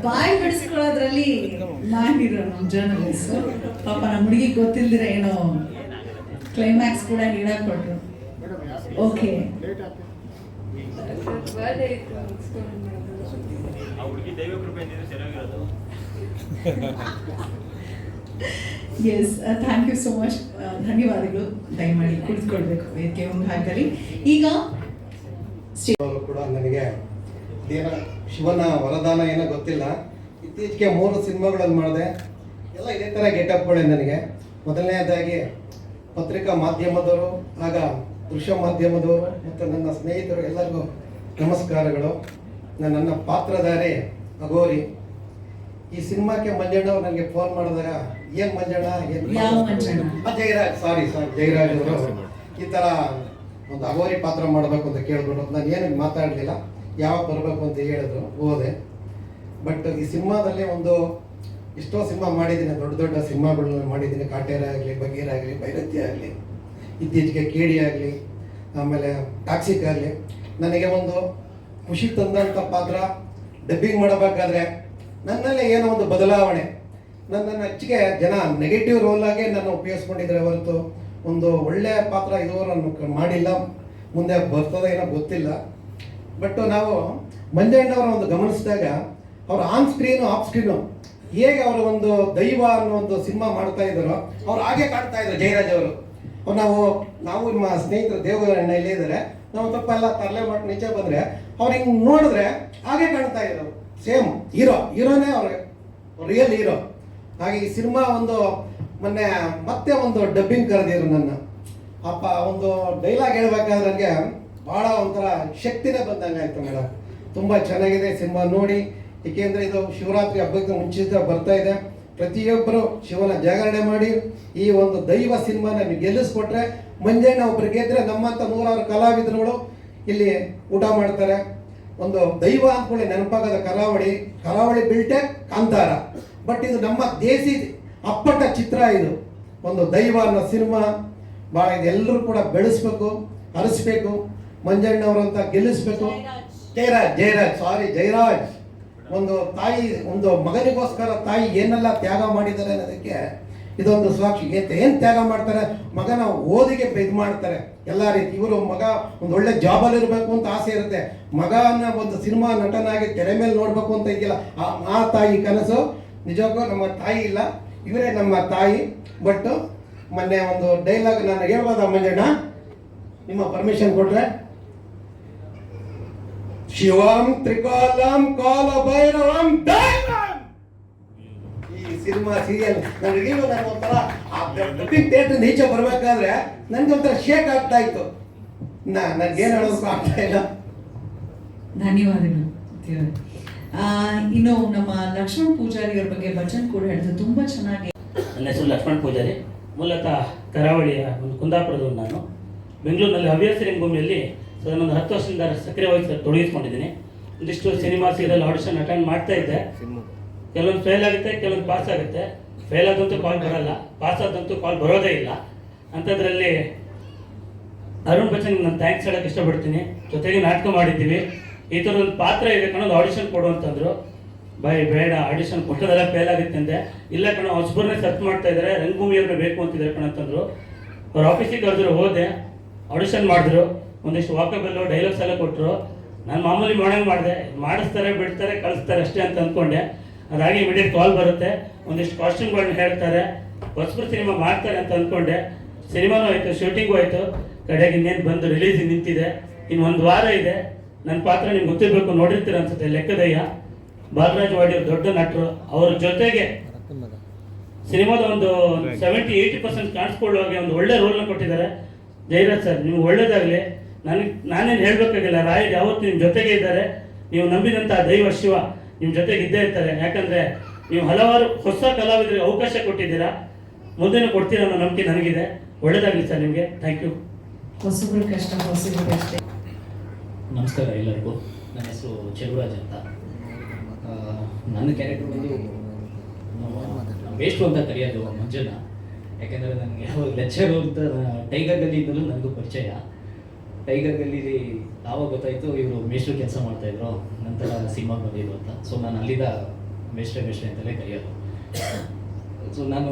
ಬಾಯಿ ಬಿಡಿಸ್ಕೊಳ್ಳೋದ್ರಲ್ಲಿ ಮಾಡಿರೋ ನಮ್ಮ ಜರ್ನಲಿಸ್ಟ್ ಪಾಪ ನಮ್ಮ ಹುಡುಗಿ ಗೊತ್ತಿಲ್ದಿರ ಏನೋ ಕ್ಲೈಮ್ಯಾಕ್ಸ್ ಕೂಡ ಹೇಳಕ್ ಕೊಟ್ರು. ಓಕೆ, ಬರ್ಡೇ ಇತ್ತು ಮುಗಿಸ್ಕೊಂಡು yes, thank you so much. ಧನ್ಯವಾದಗಳು. ದಯಮಾಡಿ ಕುಳಿತುಕೊಳ್ಬೇಕು ವೇದಿಕೆ ಮುಂಭಾಗದಲ್ಲಿ. ಈಗ ಕೂಡ ನನಗೆ ಇದೇನೋ ಶಿವನ ವರದಾನ ಏನೋ ಗೊತ್ತಿಲ್ಲ. ಇತ್ತೀಚೆಗೆ 3 ಸಿನಿಮಾಗಳಲ್ಲಿ ಮಾಡಿದೆ. ಎಲ್ಲ ಇದೇ ಥರ ಗೆಟಪ್ಗಳೇ ನನಗೆ. ಮೊದಲನೇದಾಗಿ ಪತ್ರಿಕಾ ಮಾಧ್ಯಮದವರು, ಆಗ ದೃಶ್ಯ ಮಾಧ್ಯಮದವರು ಮತ್ತು ನನ್ನ ಸ್ನೇಹಿತರು ಎಲ್ಲರಿಗೂ ನಮಸ್ಕಾರಗಳು. ನನ್ನ ಪಾತ್ರಧಾರಿ ಅಘೋರಿ. ಈ ಸಿನಿಮಾಕ್ಕೆ ಮಂಜಣ್ಣವ್ರು ನನಗೆ ಫೋನ್ ಮಾಡಿದಾಗ ಏನು ಮಂಜಣ್ಣ ಯಾವ ಮಂಜಣ್ಣ? ಜಯರಾಜ್, ಸಾರಿ ಜಯರಾಜ್ ಅವರು ಈ ಥರ ಒಂದು ಅಘೋರಿ ಪಾತ್ರ ಮಾಡಬೇಕು ಅಂತ ಕೇಳಿದ್ರು. ನಾನು ಏನಕ್ಕೆ ಮಾತಾಡಲಿಲ್ಲ, ಯಾವಾಗ ಬರಬೇಕು ಅಂತ ಹೇಳಿದ್ರು, ಹೋದೆ. ಬಟ್ ಈ ಸಿನಿಮಾದಲ್ಲಿ ಒಂದು ಎಷ್ಟೋ ಸಿನಿಮಾ ಮಾಡಿದ್ದೀನಿ, ದೊಡ್ಡ ದೊಡ್ಡ ಸಿನಿಮಾಗಳನ್ನ ಮಾಡಿದ್ದೀನಿ. ಕಾಟೇರ ಆಗಲಿ, ಬಗೀರ ಆಗಲಿ, ಭೈರತಿ ಆಗಲಿ, ಇತ್ತೀಚೆಗೆ ಕೇಡಿ ಆಗಲಿ, ಆಮೇಲೆ ಟಾಕ್ಸಿಕ್ ಆಗಲಿ. ನನಗೆ ಒಂದು ಖುಷಿ ತಂದಂಥ ಪಾತ್ರ ಡಬ್ಬಿಂಗ್ ಮಾಡಬೇಕಾದ್ರೆ ನನ್ನಲ್ಲೇ ಏನೋ ಒಂದು ಬದಲಾವಣೆ. ನನ್ನನ್ನು ಹೆಚ್ಚಿಗೆ ಜನ ನೆಗೆಟಿವ್ ರೋಲಾಗೆ ನಾನು ಉಪಯೋಗಿಸ್ಕೊಂಡಿದ್ರೆ ಹೊರತು ಒಂದು ಒಳ್ಳೆಯ ಪಾತ್ರ ಇದುವರೆಗೂ ಮಾಡಿಲ್ಲ. ಮುಂದೆ ಬರ್ತದೆ ಏನೋ ಗೊತ್ತಿಲ್ಲ. ಬಟ್ ನಾವು ಮಂಜಣ್ಣವರ ಒಂದು ಗಮನಿಸಿದಾಗ ಅವ್ರು ಆನ್ ಸ್ಕ್ರೀನು ಆಫ್ ಸ್ಕ್ರೀನು ಹೇಗೆ ಅವರು ಒಂದು ದೈವ ಅನ್ನೋ ಒಂದು ಸಿನಿಮಾ ಮಾಡ್ತಾ ಇದ್ದಾರೋ ಅವ್ರು ಹಾಗೆ ಕಾಣ್ತಾ ಇದ್ರು ಜಯರಾಜ್ ಅವರು. ನಾವು ನಿಮ್ಮ ಸ್ನೇಹಿತರು ದೇವಗಣ್ಣ ಇಲ್ಲೇ ಇದ್ದಾರೆ, ನಾವು ಸ್ವಲ್ಪ ಎಲ್ಲ ತರಲೆ ಮಾಡಿ ನಿಜ ಬಂದರೆ ಅವ್ರು ಹಿಂಗೆ ನೋಡಿದ್ರೆ ಹಾಗೆ ಕಾಣ್ತಾ ಇದ್ರು. ಸೇಮ್ ಹೀರೋನೇ ಅವ್ರಿಗೆ ರಿಯಲ್ ಹೀರೋ. ಹಾಗೆ ಈ ಸಿನಿಮಾ ಒಂದು ಮೊನ್ನೆ ಮತ್ತೆ ಒಂದು ಡಬ್ಬಿಂಗ್ ಕರೆದಿದ್ರು ನನ್ನ ಅಪ್ಪ. ಒಂದು ಡೈಲಾಗ್ ಹೇಳ್ಬೇಕಾದ್ರೆ ನನಗೆ ಭಾಳ ಒಂಥರ ಶಕ್ತಿನೇ ಬಂದಂಗೆ ಆಯಿತು ಮೇಡಮ್. ತುಂಬ ಚೆನ್ನಾಗಿದೆ ಸಿನಿಮಾ ನೋಡಿ. ಏಕೆಂದರೆ ಇದು ಶಿವರಾತ್ರಿ ಹಬ್ಬಕ್ಕೆ ಮುಂಚಿತ ಬರ್ತಾ ಇದೆ. ಪ್ರತಿಯೊಬ್ಬರು ಶಿವನ ಜಾಗರಣೆ ಮಾಡಿ ಈ ಒಂದು ದೈವ ಸಿನಿಮಾನ ಗೆಲ್ಲಿಸ್ಕೊಟ್ರೆ, ಮಂಜಣ್ಣ ಒಬ್ರು ಗೆದ್ರೆ ನಮ್ಮಂಥ 100 ಕಲಾವಿದರುಗಳು ಇಲ್ಲಿ ಊಟ ಮಾಡ್ತಾರೆ. ಒಂದು ದೈವ ಅಂದ್ಕೊಳ್ಳಿ ನೆನಪಾಗದ ಕರಾವಳಿ ಬಿಲ್ಟೆ ಕಾಂತಾರ. ಬಟ್ ಇದು ನಮ್ಮ ದೇಸಿ ಅಪ್ಪಟ ಚಿತ್ರ. ಇದು ಒಂದು ದೈವ ಅನ್ನೋ ಸಿನಿಮಾ ಭಾಳ ಇದು ಎಲ್ಲರೂ ಕೂಡ ಬೆಳೆಸ್ಬೇಕು, ಹರಿಸ್ಬೇಕು, ಮಂಜಣ್ಣವರಂತ ಗೆಲ್ಲಿಸ್ಬೇಕು. ಜಯರಾಜ್ ಒಂದು ತಾಯಿ, ಒಂದು ಮಗನಿಗೋಸ್ಕರ ತಾಯಿ ಏನೆಲ್ಲ ತ್ಯಾಗ ಮಾಡಿದ್ದಾರೆ ಅನ್ನೋದಕ್ಕೆ ಇದೊಂದು ಸಾಕ್ಷಿ. ಏನು ತ್ಯಾಗ ಮಾಡ್ತಾರೆ, ಮಗನ ಓದಿಗೆ ಇದು ಮಾಡ್ತಾರೆ ಎಲ್ಲ ರೀತಿ. ಇವರು ಮಗ ಒಂದು ಒಳ್ಳೆ ಜಾಬಲ್ಲಿ ಇರಬೇಕು ಅಂತ ಆಸೆ ಇರುತ್ತೆ. ಮಗನ ಒಂದು ಸಿನಿಮಾ ನಟನಾಗಿ ತೆರೆ ಮೇಲೆ ನೋಡಬೇಕು ಅಂತ ಇದೆಯಲ್ಲ, ಆ ತಾಯಿ ಕನಸು. ನಿಜಕ್ಕೂ ನಮ್ಮ ತಾಯಿ ಇಲ್ಲ, ಇವರೇ ನಮ್ಮ ತಾಯಿ. ಬಟ್ ಮೊನ್ನೆ ಒಂದು ಡೈಲಾಗ್ ನಾನು ಹೇಳ್ಬೋದಾ ಮಂಜಣ್ಣ, ನಿಮ್ಮ ಪರ್ಮಿಷನ್ ಕೊಟ್ರೆ? ಶಿವಂ ತ್ರಿಕಾಲಂ ಕಾಲ ಭೈರವಂ ದೈವಂ. ಈ ಸಿನಿಮಾ ಸೀರಿಯಲ್ ನನಗೆ ಒಂಥರ ಡಬ್ಬಿಂಗ್ ಥಿಯೇಟರ್ ಈಚೆ ಬರ್ಬೇಕಾದ್ರೆ ನನಗೆ ಒಂಥರ ಶೇಕ್ ಆಗ್ತಾ ಇತ್ತು. ನನಗೇನು ಹೇಳೋದಕ್ಕೂ ಆಗ್ತಾ ಇಲ್ಲ. ಧನ್ಯವಾದಗಳು. ಇನ್ನು ನಮ್ಮ ಲಕ್ಷ್ಮಣ್ ಪೂಜಾರಿ ಅವ್ರ ಬಗ್ಗೆ ಭಜನ್ ಕೂಡ ಹೇಳಿದ್ರು, ತುಂಬಾ ಚೆನ್ನಾಗಿ. ನನ್ನ ಹೆಸರು ಲಕ್ಷ್ಮಣ್ ಪೂಜಾರಿ, ಮೂಲತಃ ಕರಾವಳಿಯ ಒಂದು ಕುಂದಾಪುರದವರು. ನಾನು ಬೆಂಗಳೂರಿನಲ್ಲಿ ಹವ್ಯಾಸ ರಂಗಭೂಮಿಯಲ್ಲಿ ಒಂದು 10 ವರ್ಷದಿಂದ ಸಕ್ರಿಯವಾಗಿ ತೊಡಗಿಸ್ಕೊಂಡಿದ್ದೀನಿ. ಒಂದಿಷ್ಟು ಸಿನಿಮಾ ಸೀರಿಯಲ್ ಆಡಿಷನ್ ಅಟೆಂಡ್ ಮಾಡ್ತಾ ಇದ್ದೆ. ಕೆಲವೊಂದು ಫೇಲ್ ಆಗುತ್ತೆ, ಕೆಲವೊಂದು ಪಾಸ್ ಆಗುತ್ತೆ. ಫೇಲ್ ಆದಂತೂ ಕಾಲ್ ಬರಲ್ಲ, ಪಾಸ್ ಆದಂತೂ ಕಾಲ್ ಬರೋದೇ ಇಲ್ಲ. ಅಂಥದ್ರಲ್ಲಿ ಅರುಣ್ ಬಚ್ಚನ್ ನಾನು ಥ್ಯಾಂಕ್ಸ್ ಹೇಳೋಕ್ಕೆ ಇಷ್ಟಪಡ್ತೀನಿ. ಜೊತೆಗೆ ನಾಟಕ ಮಾಡಿದ್ದೀವಿ. ಈ ಥರ ಒಂದು ಪಾತ್ರ ಇದೆ ಕಣೋ, ಆಡಿಷನ್ ಕೊಡು ಅಂತಂದರು. ಬೇಡ, ಆಡಿಷನ್ ಕೊಟ್ಟದೆಲ್ಲ ಫೇಲ್ ಆಗುತ್ತೆ ಅಂದೆ. ಇಲ್ಲ ಕಣೋ, ಹೊಸಬರನ್ನೇ ಸರ್ಚ್ ಮಾಡ್ತಾ ಇದ್ದಾರೆ, ರಂಗಭೂಮಿಯವ್ರನ್ನ ಬೇಕು ಅಂತಿದ್ದಾರೆ ಕಣ ಅಂತಂದರು. ಅವ್ರ ಆಫೀಸಿಗೆ ಕರೆದ್ರು, ಹೋದೆ, ಆಡಿಷನ್ ಮಾಡಿದ್ರು. ಒಂದಿಷ್ಟು ವಾಕಬಲ್ಲು ಡೈಲಾಗ್ಸ್ ಎಲ್ಲ ಕೊಟ್ಟರು. ನಾನು ಮಾಮೂಲಿ ಮಾಡಂಗೆ ಮಾಡಿದೆ, ಮಾಡಿಸ್ತಾರೆ, ಬಿಡ್ತಾರೆ, ಕಳಿಸ್ತಾರೆ ಅಷ್ಟೇ ಅಂತ ಅಂದ್ಕೊಂಡೆ. ಅದಾಗಿ ಇಮಿಡಿಯೇಟ್ ಕಾಲ್ ಬರುತ್ತೆ, ಒಂದಿಷ್ಟು ಕಾಸ್ಟ್ಯೂಮ್ಗಳನ್ನ ಹೇಳ್ತಾರೆ, ಹೊಸಬರು ಸಿನಿಮಾ ಮಾಡ್ತಾರೆ ಅಂತ ಅಂದ್ಕೊಂಡೆ. ಸಿನಿಮಾನೂ ಆಯಿತು, ಶೂಟಿಂಗು ಆಯಿತು. ಕಡೆಗೆ ಇನ್ನೇನು ಬಂದು ರಿಲೀಸಿಗೆ ನಿಂತಿದೆ. ಇನ್ನು 1 ವಾರ ಇದೆ. ನನ್ನ ಪಾತ್ರ ನಿಮ್ಗೆ ಗೊತ್ತಿರಬೇಕು, ನೋಡಿರ್ತೀರ ಅನ್ಸುತ್ತೆ, ಲೆಕ್ಕದಯ್ಯ. ಬಾಲರಾಜ್ ವಾಡಿಯವ್ರು ದೊಡ್ಡ ನಟರು. ಅವ್ರ ಜೊತೆಗೆ ಸಿನಿಮಾದ ಒಂದು 70-80% ಕಾಣಿಸ್ಕೊಳ್ಳುವಾಗೆ ಒಂದು ಒಳ್ಳೆ ರೋಲ್ನ ಕೊಟ್ಟಿದ್ದಾರೆ. ಜಯರಾಜ್ ಸರ್, ನಿಮ್ಗೆ ಒಳ್ಳೇದಾಗಲಿ. ನಾನೇನು ಹೇಳಬೇಕಾಗಿಲ್ಲ, ರಾಯರು ಯಾವತ್ತು ನಿಮ್ಮ ಜೊತೆಗೆ ಇದ್ದಾರೆ. ನೀವು ನಂಬಿದಂಥ ದೈವ ಶಿವ ನಿಮ್ಮ ಜೊತೆಗೆ ಇದ್ದೇ ಇರ್ತಾರೆ. ಯಾಕಂದರೆ ನೀವು ಹಲವಾರು ಹೊಸ ಕಲಾವಿದರಿಗೆ ಅವಕಾಶ ಕೊಟ್ಟಿದ್ದೀರಾ, ಮುಂದೆನೂ ಕೊಡ್ತೀರಾ ಅನ್ನೋ ನಂಬಿಕೆ ನನಗಿದೆ. ಒಳ್ಳೇದಾಗಲಿ ಸರ್ ನಿಮಗೆ. Thank you. ಹೊಸಬ್ರು ಕಷ್ಟ, ಹೊಸಬ್ರು ಅಷ್ಟೇ. ನಮಸ್ಕಾರ ಎಲ್ಲರಿಗೂ. ನನ್ನ ಹೆಸರು ಚೆಲುವರಾಜ್ ಅಂತ. ನನ್ನ ಕ್ಯಾರೆಕ್ಟರ್ ಬಂದು ವೇಸ್ಟು ಅಂತ ಕರೆಯೋದು ಮಂಜನ. ಯಾಕೆಂದರೆ ನನಗೆ ಲೆಕ್ಚರು ಅಂತ ಟೈಗರ್ ಗಲ್ಲಿಯಿಂದಲೂ ನನಗೂ ಪರಿಚಯ. ಟೈಗರ್ ಗಲ್ಲಿಲಿ ಆವಾಗ ಗೊತ್ತಾಯಿತು ಇವರು ಮೇಷ್ಟ್ರು ಕೆಲಸ ಮಾಡ್ತಾಯಿದ್ರು, ನಂತರ ಸಿನಿಮಾಗೆ ಬಂದಿದ್ರು ಅಂತ. ಸೊ ನಾನು ಅಲ್ಲಿಂದ ಮೇಷ್ಟ್ರೆ ಅಂತಲೇ ಕರೆಯೋದು. ಸೊ ನಾನು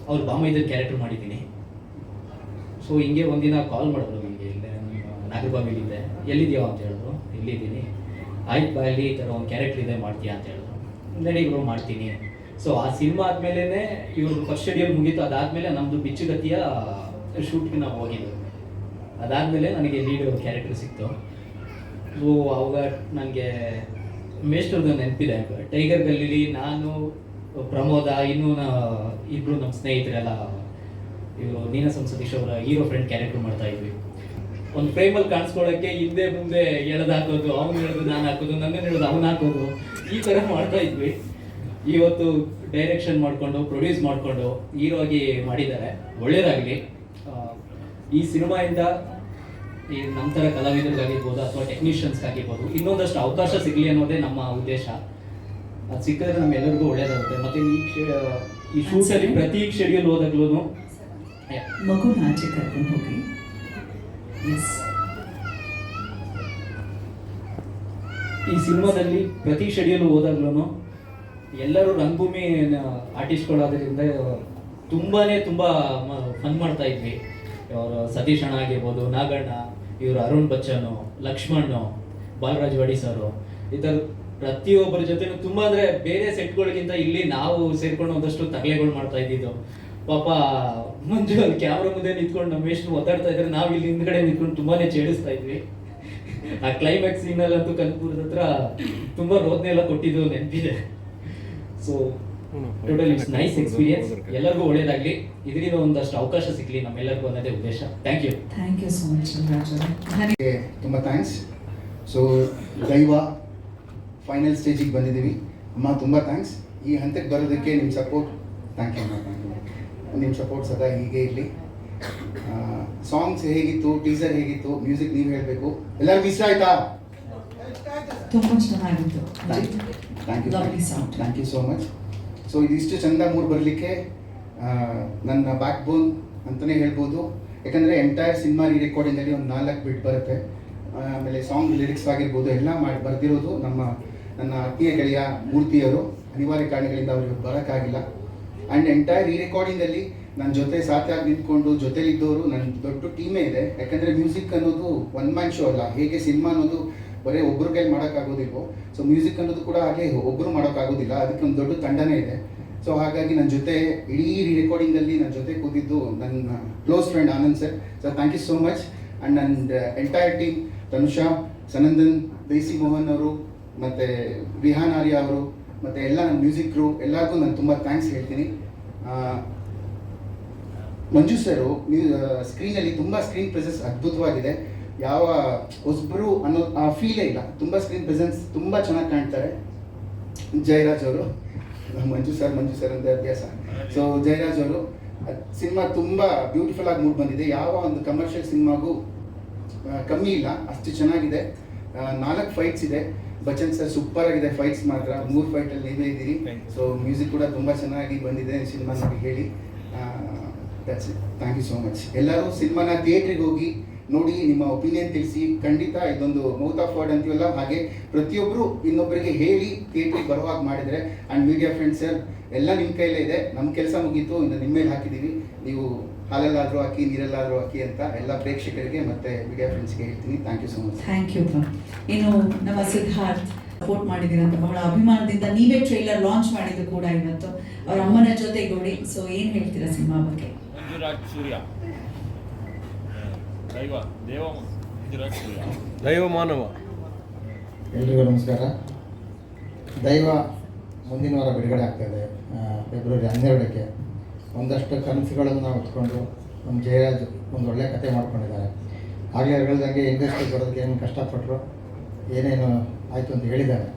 ಅವ್ರ ಬಾಮೈದ್ರ ಕ್ಯಾರೆಕ್ಟರ್ ಮಾಡಿದ್ದೀನಿ. ಸೊ ಹಿಂಗೆ ಒಂದಿನ ಕಾಲ್ ಮಾಡಿದ್ರು ನನಗೆ, ಇಲ್ಲೇ ನಾಗರಬಾವಿಲಿದ್ದೆ, ಎಲ್ಲಿದೆಯೋ ಅಂತ ಹೇಳಿದ್ರು. ಇಲ್ಲಿದ್ದೀನಿ. ಆಯ್ತು ಬಾ, ಇಲ್ಲಿ ಈ ಥರ ಒಂದು ಕ್ಯಾರೆಕ್ಟರ್ ಇದೆ, ಮಾಡ್ತೀಯಾ ಅಂತ ಹೇಳಿದ್ರು. ನಡಿ ಬ್ರೋ ಮಾಡ್ತೀನಿ. ಸೊ ಆ ಸಿನಿಮಾ ಆದಮೇಲೆ ಇವ್ರದ್ದು ಫಸ್ಟ್ ಶೆಡ್ಯೂಲ್ ಮುಗೀತು. ಅದಾದಮೇಲೆ ನಮ್ಮದು ಬಿಚ್ಚುಗತಿಯ ಶೂಟ್ಗೆ ನಾವು ಹೋಗಿದ್ದು. ಅದಾದಮೇಲೆ ನನಗೆ ಲೀಡ್ ಕ್ಯಾರೆಕ್ಟರ್ ಸಿಕ್ತು. ಸೊ ಅವಾಗ ನನಗೆ ಮೇಷ್ಟ್ರದ್ದು ನೆನಪಿದೆ. ಟೈಗರ್ ಗಲ್ಲಿಲಿ ನಾನು, ಪ್ರಮೋದ, ಇನ್ನೂ ಇಬ್ರು ನಮ್ಮ ಸ್ನೇಹಿತರೆಲ್ಲ ಇವರು ನೀನಾಸಂ ಸತೀಶ್ ಅವರ ಹೀರೋ ಫ್ರೆಂಡ್ ಕ್ಯಾರೆಕ್ಟರ್ ಮಾಡ್ತಾ ಇದ್ವಿ. ಒಂದು ಫ್ರೇಮಲ್ಲಿ ಕಾಣಿಸ್ಕೊಳ್ಳೋಕ್ಕೆ ಹಿಂದೆ ಮುಂದೆ ಎಳೆದು ಹಾಕೋದು, ಅವ್ನು ಎಳೆದು ನಾನು ಹಾಕೋದು, ನನ್ನನ್ನು ಎಳೆದು ಅವ್ನು ಹಾಕೋದು, ಈ ಥರ ಮಾಡ್ತಾ ಇದ್ವಿ. ಇವತ್ತು ಡೈರೆಕ್ಷನ್ ಮಾಡಿಕೊಂಡು ಪ್ರೊಡ್ಯೂಸ್ ಮಾಡಿಕೊಂಡು ಹೀರೋ ಆಗಿ ಮಾಡಿದ್ದಾರೆ. ಒಳ್ಳೇದಾಗಲಿ. ಈ ಸಿನಿಮಾಯಿಂದ ಈ ನಮ್ಮ ಥರ ಕಲಾವಿದರಿಗಾಗಿರ್ಬೋದು ಅಥವಾ ಟೆಕ್ನಿಷಿಯನ್ಸ್ಗಾಗಿರ್ಬೋದು ಇನ್ನೊಂದಷ್ಟು ಅವಕಾಶ ಸಿಗಲಿ ಅನ್ನೋದೇ ನಮ್ಮ ಉದ್ದೇಶ. ಅದು ಸಿಕ್ಕಿದ್ರೆ ನಮ್ಮೆಲ್ಲರಿಗೂ ಒಳ್ಳೇದಾಗುತ್ತೆ. ಮತ್ತು ಈ ಶೂಟಲ್ಲಿ ಪ್ರತಿ ಶೆಡ್ಯೂಲ್ ಹೋದಾಗ್ಲೂ ಮಗುನ ಆಚೆ ಕರ್ಕೊಂಡು ಹೋಗಿ. ಈ ಸಿನಿಮಾದಲ್ಲಿ ಪ್ರತಿ ಶೆಡ್ಯೂಲ್ ಹೋದಾಗ್ಲೂ ಎಲ್ಲರೂ ರಂಗಭೂಮಿ ಆರ್ಟಿಸ್ಟ್ಗಳಾದ್ರಿಂದ ತುಂಬ ಫನ್ ಮಾಡ್ತಾ ಇದ್ವಿ. ಇವರು ಸತೀಶ್ ಅಣ್ಣ ಆಗಿರ್ಬೋದು, ನಾಗಣ್ಣ, ಇವರು ಅರುಣ್ ಬಚ್ಚನು, ಲಕ್ಷ್ಮಣ್ಣು, ಬಾಲರಾಜ್ ವಾಡಿ ಸರು, ಈ ಥರ ಪ್ರತಿಯೊಬ್ಬರ ಜೊತೆ ತುಂಬ ಅಂದರೆ ಬೇರೆ ಸೆಟ್ಗಳಿಗಿಂತ ಇಲ್ಲಿ ನಾವು ಸೇರ್ಕೊಂಡು ಒಂದಷ್ಟು ತರಲೆಗಳು ಮಾಡ್ತಾ ಇದ್ದಿದ್ದು. ಪಾಪ ಮಂಜು ಅಲ್ಲಿ ಕ್ಯಾಮ್ರಾ ಮುಂದೆ ನಿಂತ್ಕೊಂಡು ನಮ್ಮ ಎಷ್ಟು ಒದ್ದಾಡ್ತಾ ಇದ್ರೆ ನಾವು ಇಲ್ಲಿ ಹಿಂದ್ಗಡೆ ನಿಂತ್ಕೊಂಡು ತುಂಬಾನೇ ಚೇಡಿಸ್ತಾ ಇದ್ವಿ. ಆ ಕ್ಲೈಮ್ಯಾಕ್ಸ್ ಸೀನಲ್ಲಂತೂ ಕನಕಪುರದ ಹತ್ರ ತುಂಬಾ ರೋದನೆ ಎಲ್ಲ ಕೊಟ್ಟಿದ್ದು ನೆನಪಿದೆ. So total it's nice experience. ಎಲ್ಲರಿಗೂ ಒಳ್ಳೇದಾಗ್ಲಿ, ಇದರಿಂದ ಒಂದಷ್ಟು ಅವಕಾಶ ಸಿಗ್ಲಿ ನಮ್ಮೆಲ್ಲರಿಗೂ ಅನ್ನೋದೇ ಉದ್ದೇಶ. Thank you so much Raju. ತುಂಬ ಥ್ಯಾಂಕ್ಸ್. ಸೊ ದೈವ ಫೈನಲ್ ಸ್ಟೇಜಿಗೆ ಬಂದಿದ್ದೀವಿ ಅಮ್ಮ, ತುಂಬ ಥ್ಯಾಂಕ್ಸ್. ಈ ಹಂತಕ್ಕೆ ಬರೋದಕ್ಕೆ ನಿಮ್ಮ ಸಪೋರ್ಟ್, ಥ್ಯಾಂಕ್ ಯು ಅಮ್ಮ, ಥ್ಯಾಂಕ್ ಯು. ನಿಮ್ಮ ಸಪೋರ್ಟ್ ಸದಾ ಹೀಗೆ ಇರಲಿ. ಸಾಂಗ್ಸ್ ಹೇಗಿತ್ತು, ಟೀಸರ್ ಹೇಗಿತ್ತು, ಮ್ಯೂಸಿಕ್ ನೀವು ಹೇಳಬೇಕು. ಎಲ್ಲರಿಗೂ ಇಷ್ಟ ಆಯ್ತಾ? ತುಂಬ ಚೆನ್ನಾಗಿತ್ತು. Thank you so much. So ಇದಿಷ್ಟು ಚಂದ ಮೂಡ್ ಬರಲಿಕ್ಕೆ ನನ್ನ ಬ್ಯಾಕ್ ಬೋನ್ ಅಂತಲೇ ಹೇಳ್ಬೋದು. ಯಾಕಂದರೆ ಎಂಟೈರ್ ಸಿನಿಮಾ ರೀ ರೆಕಾರ್ಡಿಂಗಲ್ಲಿ ಒಂದು 4 ಬಿಟ್ ಬರುತ್ತೆ. ಆಮೇಲೆ ಸಾಂಗ್ ಲಿರಿಕ್ಸ್ ಆಗಿರ್ಬೋದು ಎಲ್ಲ ಬರ್ದಿರೋದು ನನ್ನ ಆತ್ಮೀಯ ಗೆಳೆಯ ಮೂರ್ತಿಯವರು. ಅನಿವಾರ್ಯ ಕಾರಣಗಳಿಂದ ಅವ್ರಿಗೆ ಬರೋಕ್ಕಾಗಿಲ್ಲ. ಆ್ಯಂಡ್ ಎಂಟೈರ್ ಈ ರೆಕಾರ್ಡಿಂಗಲ್ಲಿ ನನ್ನ ಜೊತೆ ಸಾಥಿಯಾಗಿ ನಿಂತ್ಕೊಂಡು ಜೊತೆಲಿದ್ದವರು ನನ್ನ ದೊಡ್ಡ ಟೀಮೇ ಇದೆ. ಯಾಕಂದರೆ ಮ್ಯೂಸಿಕ್ ಅನ್ನೋದು ಒನ್ ಮ್ಯಾನ್ ಶೋ ಅಲ್ಲ. ಹೇಗೆ ಸಿನಿಮಾ ಅನ್ನೋದು ಬರೀ ಒಬ್ಬರು ಕೈಲಿ ಮಾಡೋಕ್ಕಾಗೋದಿಲ್ವೋ, ಸೊ ಮ್ಯೂಸಿಕ್ ಅನ್ನೋದು ಕೂಡ ಹಾಗೆ ಒಬ್ಬರು ಮಾಡೋಕ್ಕಾಗೋದಿಲ್ಲ. ಅದಕ್ಕೆ ಒಂದು ದೊಡ್ಡ ತಂಡನೇ ಇದೆ. ಸೊ ಹಾಗಾಗಿ ನನ್ನ ಜೊತೆ ಇಡೀ ರೆಕಾರ್ಡಿಂಗಲ್ಲಿ ನನ್ನ ಜೊತೆ ಕೂತಿದ್ದು ನನ್ನ close friend Anand sir. So thank you so much. And ನನ್ನ ಎಂಟೈರ್ ಟೀಮ್, ತನುಷಾ, ಸನಂದನ್, ದೇಸಿ ಮೋಹನ್ ಅವರು, ಮತ್ತು ವಿಹಾನ್ ಆರ್ಯ ಅವರು, ಮತ್ತು ಎಲ್ಲ ನನ್ನ ಮ್ಯೂಸಿಕ್ ಕ್ರೂ ಎಲ್ಲರಿಗೂ ನಾನು ತುಂಬ ಥ್ಯಾಂಕ್ಸ್ ಹೇಳ್ತೀನಿ. ಮಂಜು ಸರು ಸ್ಕ್ರೀನಲ್ಲಿ ತುಂಬ ಸ್ಕ್ರೀನ್ ಪ್ರೆಸೆನ್ಸ್ ಅದ್ಭುತವಾಗಿದೆ. ಯಾವ ಹೊಸಬರು ಅನ್ನೋ ಆ ಫೀಲೇ ಇಲ್ಲ. ತುಂಬ ಸ್ಕ್ರೀನ್ ಪ್ರೆಸೆನ್ಸ್ ತುಂಬ ಚೆನ್ನಾಗಿ ಕಾಣ್ತಾರೆ. ಜಯರಾಜ್ ಅವರು, ಮಂಜು ಸರ್ ಅಂತ ಅಭ್ಯಾಸ. ಸೊ ಜಯರಾಜ್ ಅವರು, ಸಿನಿಮಾ ತುಂಬ ಬ್ಯೂಟಿಫುಲ್ ಆಗಿ ಮೂಡ್ ಬಂದಿದೆ. ಯಾವ ಒಂದು ಕಮರ್ಷಿಯಲ್ ಸಿನಿಮಾಗೂ ಕಮ್ಮಿ ಇಲ್ಲ, ಅಷ್ಟು ಚೆನ್ನಾಗಿದೆ. 4 ಫೈಟ್ಸ್ ಇದೆ. ಬಚ್ಚನ್ ಸರ್ ಸೂಪರ್ ಆಗಿದೆ ಫೈಟ್ಸ್ ಮಾತ್ರ. 3 ಫೈಟಲ್ಲಿ ನೀವೇ ಇದ್ದೀರಿ. ಸೊ ಮ್ಯೂಸಿಕ್ ಕೂಡ ತುಂಬ ಚೆನ್ನಾಗಿ ಬಂದಿದೆ ಸಿನಿಮಾ ನೋಡಿ ಹೇಳಿ. That's it. Thank you so much. ಎಲ್ಲರೂ ಸಿನಿಮಾನ ಥಿಯೇಟ್ರಿಗೆ ಹೋಗಿ ನೋಡಿ, ನಿಮ್ಮ ಒಪಿನಿಯನ್ ತಿಳಿಸಿ. ಖಂಡಿತ ಇದೊಂದು ಮೌತ್ ಆಫ್ ವರ್ಡ್ ಅಂತೀವಲ್ಲ, ಹಾಗೆ ಪ್ರತಿಯೊಬ್ಬರು ಇನ್ನೊಬ್ಬರಿಗೆ ಹೇಳಿ ಥಿಯೇಟ್ರಿಗೆ ಬರುವಾಗ ಮಾಡಿದರೆ. ಆ್ಯಂಡ್ ಮೀಡಿಯಾ ಫ್ರೆಂಡ್ಸ್ ಸರ್, ಎಲ್ಲ ನಿಮ್ಮ ಕೈಲೇ ಇದೆ. ನಮ್ಮ ಕೆಲಸ ಮುಗೀತು, ಇನ್ನು ನಿಮ್ಮ ಮೇಲೆ ಹಾಕಿದ್ದೀವಿ. ನೀವು ಹಾಲಲ್ಲಾದರೂ ಹಾಕಿ, ನೀರಲ್ಲಾದರೂ ಹಾಕಿ ಅಂತ ಎಲ್ಲ ಪ್ರೇಕ್ಷಕರಿಗೆ ಮತ್ತು ಮೀಡಿಯಾ ಫ್ರೆಂಡ್ಸ್ಗೆ ಹೇಳ್ತೀನಿ. Thank you so much. Thank you. ಇನ್ನು ನಮ್ಮ ಸಿದ್ಧಾರ್ಥ್ ಸಪೋರ್ಟ್ ಮಾಡಿದ್ದೀರಂತ ಬಹಳ ಅಭಿಮಾನದಿಂದ ನೀವೇ ಟ್ರೈಲರ್ ಲಾಂಚ್ ಮಾಡಿದ್ದು ಕೂಡ ಇವತ್ತು ಅವ್ರ ಅಮ್ಮನ ಜೊತೆಗೂಡಿ. ಸೊ ಏನು ಹೇಳ್ತೀರಾ ಸಿನಿಮಾ ಬಗ್ಗೆ? ದೈವ ಮಾನವ. ಎಲ್ರಿಗೂ ನಮಸ್ಕಾರ. ದೈವ ಮುಂದಿನ ವಾರ ಬಿಡುಗಡೆ ಆಗ್ತಾಯಿದೆ, ಫೆಬ್ರವರಿ 12ಕ್ಕೆ. ಒಂದಷ್ಟು ಕನಸುಗಳನ್ನು ಹೊತ್ಕೊಂಡು ನಮ್ಮ ಜಯರಾಜ್ ಒಂದು ಒಳ್ಳೆಯ ಕತೆ ಮಾಡ್ಕೊಂಡಿದ್ದಾರೆ. ಆಗಲೇ ಹೇಳ್ದಂಗೆ ಇಂಡಸ್ಟ್ರಿಗೆ ಬರೋದಕ್ಕೆ ಏನು ಕಷ್ಟಪಟ್ಟರು, ಏನೇನು ಆಯಿತು ಅಂತ ಹೇಳಿದ್ದಾರೆ.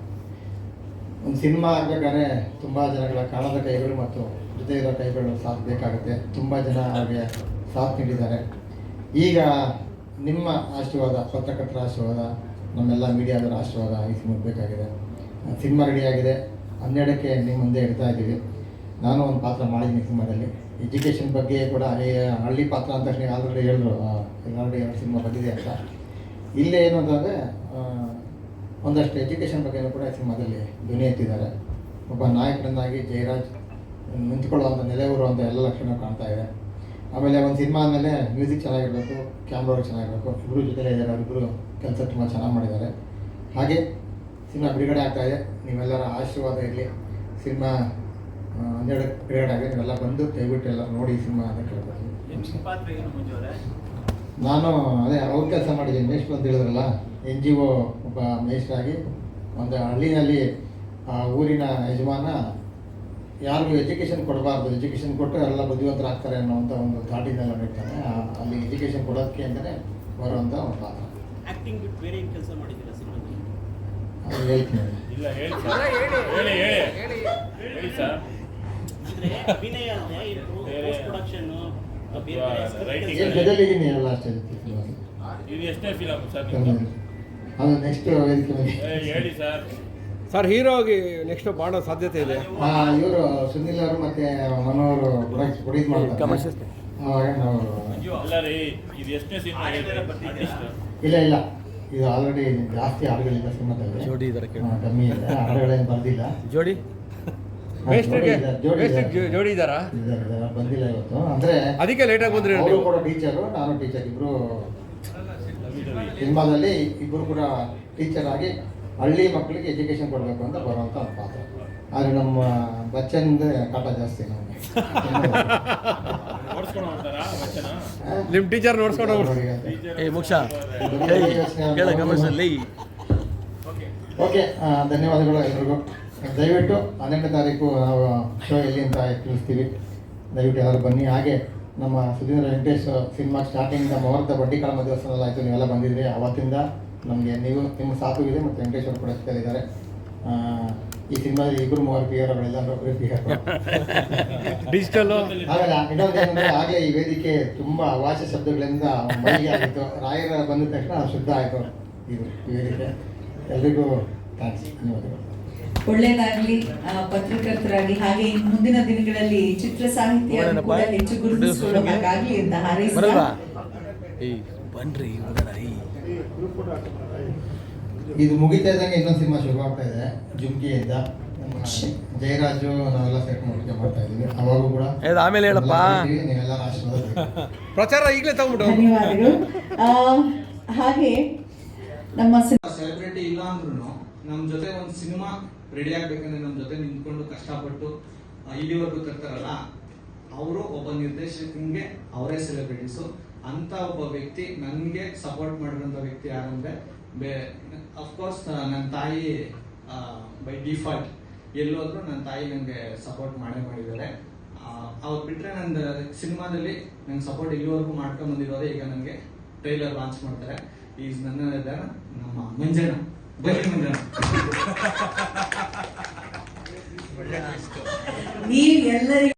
ಒಂದು ಸಿನಿಮಾ ಆಗಬೇಕಾದ್ರೆ ತುಂಬ ಜನಗಳ ಕಾಣದ ಕೈಗಳು ಮತ್ತು ಜೊತೆ ಇರೋ ಕೈಗಳು ಸಾಥ್ ಬೇಕಾಗುತ್ತೆ. ತುಂಬ ಜನ ಅವ್ರಿಗೆ ಸಾಥ್ ನೀಡಿದ್ದಾರೆ. ಈಗ ನಿಮ್ಮ ಆಶೀರ್ವಾದ, ಪತ್ರಕರ್ತರ ಆಶೀರ್ವಾದ, ನಮ್ಮೆಲ್ಲ ಮೀಡಿಯಾದವರ ಆಶೀರ್ವಾದ ಈ ಸಿನಿಮಾಗೆ ಬೇಕಾಗಿದೆ. ಸಿನಿಮಾ ರೆಡಿಯಾಗಿದೆ. 12ಕ್ಕೆ ನಿಮ್ಮ ಮುಂದೆ ಇಡ್ತಾ ಇದ್ದೀವಿ. ನಾನು ಒಂದು ಪಾತ್ರ ಮಾಡಿದ್ದೀನಿ ಸಿನಿಮಾದಲ್ಲಿ. ಎಜುಕೇಷನ್ ಬಗ್ಗೆ ಕೂಡ ಹಳ್ಳಿ ಪಾತ್ರ ಅಂತ ತಕ್ಷಣ ಆಲ್ರೆಡಿ ಹೇಳಿದ್ರು, ಆಲ್ರೆಡಿ 2 ಸಿನಿಮಾ ಬಂದಿದೆ ಅಂತ. ಇಲ್ಲೇ ಏನು ಅಂತಂದರೆ ಒಂದಷ್ಟು ಎಜುಕೇಷನ್ ಬಗ್ಗೆಯೂ ಕೂಡ ಸಿನಿಮಾದಲ್ಲಿ ಧ್ವನಿ ಎತ್ತಿದ್ದಾರೆ. ಒಬ್ಬ ನಾಯಕರನ್ನಾಗಿ ಜಯರಾಜ್ ನಿಂತ್ಕೊಳ್ಳುವಂಥ ನೆಲೆಯೂರುವಂಥ ಎಲ್ಲ ಲಕ್ಷಣ ಕಾಣ್ತಾ ಇದೆ. ಆಮೇಲೆ ಒಂದು ಸಿನಿಮಾ ಆದಮೇಲೆ ಮ್ಯೂಸಿಕ್ ಚೆನ್ನಾಗಿರಬೇಕು, ಕ್ಯಾಮ್ರಾ ಚೆನ್ನಾಗಿರಬೇಕು. ಇಬ್ಬರು ಜೊತೆಲೇ ಇದ್ದಾರೆ. ಅವರಿಬ್ಬರು ಕೆಲಸ ತುಂಬ ಚೆನ್ನಾಗಿ ಮಾಡಿದ್ದಾರೆ. ಹಾಗೆ ಸಿನಿಮಾ ಬಿಡುಗಡೆ ಆಗ್ತಾಯಿದೆ. ನೀವೆಲ್ಲರ ಆಶೀರ್ವಾದ ಇರಲಿ. ಸಿನಿಮಾ 12ಕ್ಕೆ ಬಿಡುಗಡೆ ಆಗಿದೆ. ನೀವೆಲ್ಲ ಬಂದು ದಯವಿಟ್ಟು ಎಲ್ಲ ನೋಡಿ ಸಿನಿಮಾ ಅಂತ ಕೇಳ್ಬೋದು. ನಾನು ಅದೇ ಅವ್ರ ಕೆಲಸ ಮಾಡಿದ್ದೀನಿ. ಮೇಷ್ಟ್ರು ಅಂತ ಹೇಳಿದ್ರಲ್ಲ, NGO ಒಬ್ಬ ಮೇಷ್ಟ್ರಾಗಿ ಒಂದು ಹಳ್ಳಿನಲ್ಲಿ ಊರಿನ ಯಜಮಾನ ಯಾರಿಗೂ ಎಜುಕೇಷನ್ ಕೊಡಬಾರ್ದು, ಎಜುಕೇಷನ್ ಕೊಟ್ಟರೆ ಎಲ್ಲ ಬುದ್ಧಿವಂತರಾಗ್ತಾರೆ ಅನ್ನೋಂಥ ಒಂದು ಥಾಟಿನೆಲ್ಲ ಇರ್ತಾನೆ. ಅಲ್ಲಿ ಎಜುಕೇಷನ್ ಕೊಡೋಕ್ಕೆ ಅಂತಲೇ ಬರುವಂಥ ಒಂದು ಪಾತ್ರ. ಆಕ್ಟಿಂಗ್ ಬಿಟ್ಟು ಬೇರೆ ಏನು ಕೆಲಸ ಮಾಡಿದ್ದೀರಾ ಸಿನಿಮಾದಲ್ಲಿ? ಅದು ಹೇಳ್ತೀನಿ. ಇಲ್ಲ ಹೇಳಿ ಸರ್. ಅಂದ್ರೆ ಅಭಿನಯ ಅಲ್ಲದೆ ಪೋಸ್ಟ್ ಪ್ರೊಡಕ್ಷನ್ ಏನು ಬೆದಲಿದ್ದೀನಿ ಎಲ್ಲ ಅಷ್ಟೇ. ಇದು ಎಷ್ಟೇ ಫಿಲಮ್ ಸರ್? ಅದು ನೆಕ್ಸ್ಟ್ ವೇದಿಕೆ ಮೇಲೆ ಹೇಳಿ ಸರ್. ಸರ್ ಹೀರೋ ಆಗಿ ನೆಕ್ಸ್ಟ್ ಮಾಡೋ ಸಾಧ್ಯತೆ ಇದೆ. ಇವರು ಸುನಿಲ್ ಅವರು ಮತ್ತೆ ಮನೋಹರ್ ಪ್ರೊಡ್ಯೂಸ್ ಮಾಡ್ತಾರೆ. ಅವಾಗ ನಾವು ಅಲ್ಲ ರೀ, ಇದು ಎಷ್ಟೇ ಸಿನಿಮಾ? ಇಲ್ಲ ಇದು ಆಲ್ರೆಡಿ ಜಾಸ್ತಿ ಹಾಡುಗಳಿಲ್ಲ ಸಿನಿಮಾದಲ್ಲಿ. ಜೋಡಿ ಇದ್ದಾರೆ, ಕಮ್ಮಿ ಇದೆ, ಹಾಡುಗಳೇನು ಬಂದಿಲ್ಲ. ಜೋಡಿ ಜೋಡಿ ಇದ್ದಾರಾ? ಬಂದಿಲ್ಲ ಇವತ್ತು. ಅಂದ್ರೆ ಅದಕ್ಕೆ ಲೇಟಾಗಿ ಬಂದ್ರಿ. ಅವರು ಕೂಡ ಟೀಚರು, ನಾನು ಟೀಚರ್, ಇಬ್ರು ಸಿನಿಮಾದಲ್ಲಿ ಇಬ್ಬರು ಕೂಡ ಟೀಚರ್ ಆಗಿ ಹಳ್ಳಿ ಮಕ್ಕಳಿಗೆ ಎಜುಕೇಶನ್ ಕೊಡಬೇಕು ಅಂತ ಬರುವಂಥ ಒಂದು ಪಾತ್ರ. ಆದರೆ ನಮ್ಮ ಬಚ್ಚನ್ದು ಕಾಟ ಜಾಸ್ತಿ ನಮಗೆ. ನಿಮ್ಮ ಟೀಚರ್ ನೋಡ್ಸ್ಕೊಂಡು ಓಕೆ, ಧನ್ಯವಾದಗಳು ಎಲ್ರಿಗೂ. ದಯವಿಟ್ಟು 12ನೇ ತಾರೀಕು ನಾವು ಶೋ ಎಲ್ಲಿ ಅಂತ ತಿಳಿಸ್ತೀವಿ, ದಯವಿಟ್ಟು ಎಲ್ಲರೂ ಬನ್ನಿ. ಹಾಗೆ ನಮ್ಮ ಸುಧೀಂದ್ರ ವೆಂಕಟೇಶ್ ಸಿನಿಮಾ ಸ್ಟಾರ್ಟಿಂಗ್ ಮುಹೂರ್ತ ಬಡ್ಡಿ ಕಾಲ ಮಧ್ಯವಸ್ಥಾನದಲ್ಲಿ ಆಯಿತು, ನೀವೆಲ್ಲ ಬಂದಿದ್ರಿ. ಆವತ್ತಿಂದ ನಮಗೆ ನಿಮ್ಮ ಸಾಥು ಇದೆ ಮತ್ತು ವೆಂಕಟೇಶ್ ಅವರು ಕೂಡ ಇದ್ದಾರೆ. ಈ ಸಿನಿಮಾದಲ್ಲಿ 2-3 PR-ಗಳೆಲ್ಲರೂ ಡಿಜಿಟಲ್. ಆಮೇಲೆ ಇನ್ನೊಂದೇನಂದರೆ, ಆಗಲೇ ಈ ವೇದಿಕೆ ತುಂಬ ಅವಾಚ್ಯ ಶಬ್ದಗಳಿಂದ ಮೈಗೆ ಆಗಿತ್ತು. ರಾಯರ ಬಂದ ತಕ್ಷಣ ಶುದ್ಧ ಆಯಿತು ಇದು ಈ ವೇದಿಕೆ. ಎಲ್ರಿಗೂ ಥ್ಯಾಂಕ್ಸ್, ಧನ್ಯವಾದಗಳು. ಒಳ್ಳೇದಾಗ್ಲಿ ಪತ್ರಕರ್ತರಾಗಿ, ಹಾಗೆ ಇನ್ನು ಮುಂದಿನ ದಿನಗಳಲ್ಲಿ ಚಿತ್ರ ಸಾಹಿತ್ಯ ಕೂಡ ಹೆಚ್ಚು ಗುರುತಿಸಿಕೊಳ್ಳೋ ಹಾಗಾಗ್ಲಿ ಅಂತ ಹಾರೈಸ್ತಾ ಇದು ಮುಗಿತಾ ಇದ್ದಂಗೆ ಇನ್ನೊಂದು ಸಿನಿಮಾ ಶುರು ಆಗ್ತಾ ಇದೆ, ಜುಮ್ಕಿ ಅಂತ. ಜಯರಾಜು ನಾವೆಲ್ಲ ಸೆಟ್ ಮಾಡ್ತಾ ಇದೀವಿ. ಅವಾಗೂ ಕೂಡ ಆಮೇಲೆ ಹೇಳಪ್ಪ, ನೀವೆಲ್ಲ ಆಶೀರ್ವಾದ ಪ್ರಚಾರ ಈಗಲೇ ತಗೊಂಡ್ಬಿಟ್ಟು. ಧನ್ಯವಾದಗಳು. ಹಾಗೆ ನಮ್ಮ ಸೆಲೆಬ್ರಿಟಿ ಇಲ್ಲ ಅಂದ್ರೂ ನಮ್ಮ ಜೊತೆ ಒಂದು ಸಿನಿಮಾ ರೆಡಿ ಆಗ್ಬೇಕಂದ್ರೆ ನಮ್ಮ ಜೊತೆ ನಿಂತ್ಕೊಂಡು ಕಷ್ಟಪಟ್ಟು ಇಲ್ಲಿವರೆಗೂ ತರ್ತಾರಲ್ಲ, ಅವರು ಒಬ್ಬ ನಿರ್ದೇಶಕನಿಗೆ ಅವರೇ ಸೆಲೆಬ್ರಿಟೀಸು ಅಂತ ಒಬ್ಬ ವ್ಯಕ್ತಿ ನನಗೆ ಸಪೋರ್ಟ್ ಮಾಡಿರೋಂಥ ವ್ಯಕ್ತಿ ಯಾರಂದ್ರೆ ಅಫ್ಕೋರ್ಸ್ ನನ್ನ ತಾಯಿ. ಬೈ ಡಿಫಾಲ್ಟ್ ಎಲ್ಲೋದ್ರು ನನ್ನ ತಾಯಿ ನನಗೆ ಸಪೋರ್ಟ್ ಮಾಡಿದ್ದಾರೆ. ಅವ್ರು ಬಿಟ್ರೆ ನನ್ನ ಸಿನಿಮಾದಲ್ಲಿ ನಂಗೆ ಸಪೋರ್ಟ್ ಇಲ್ಲಿವರೆಗೂ ಮಾಡ್ಕೊಂಡ್ ಬಂದಿರೋದೇ. ಈಗ ನನಗೆ ಟ್ರೈಲರ್ ಲಾಂಚ್ ಮಾಡ್ತಾರೆ. ಈಸ್ ನನ್ನ ನಿರ್ಧಾರ ನಮ್ಮ ಮಂಜಣ್ಣ. ಬನ್ನಿ ಮಂಜಣ್ಣ. ನೀವು ಎಲ್ಲರಿಗೂ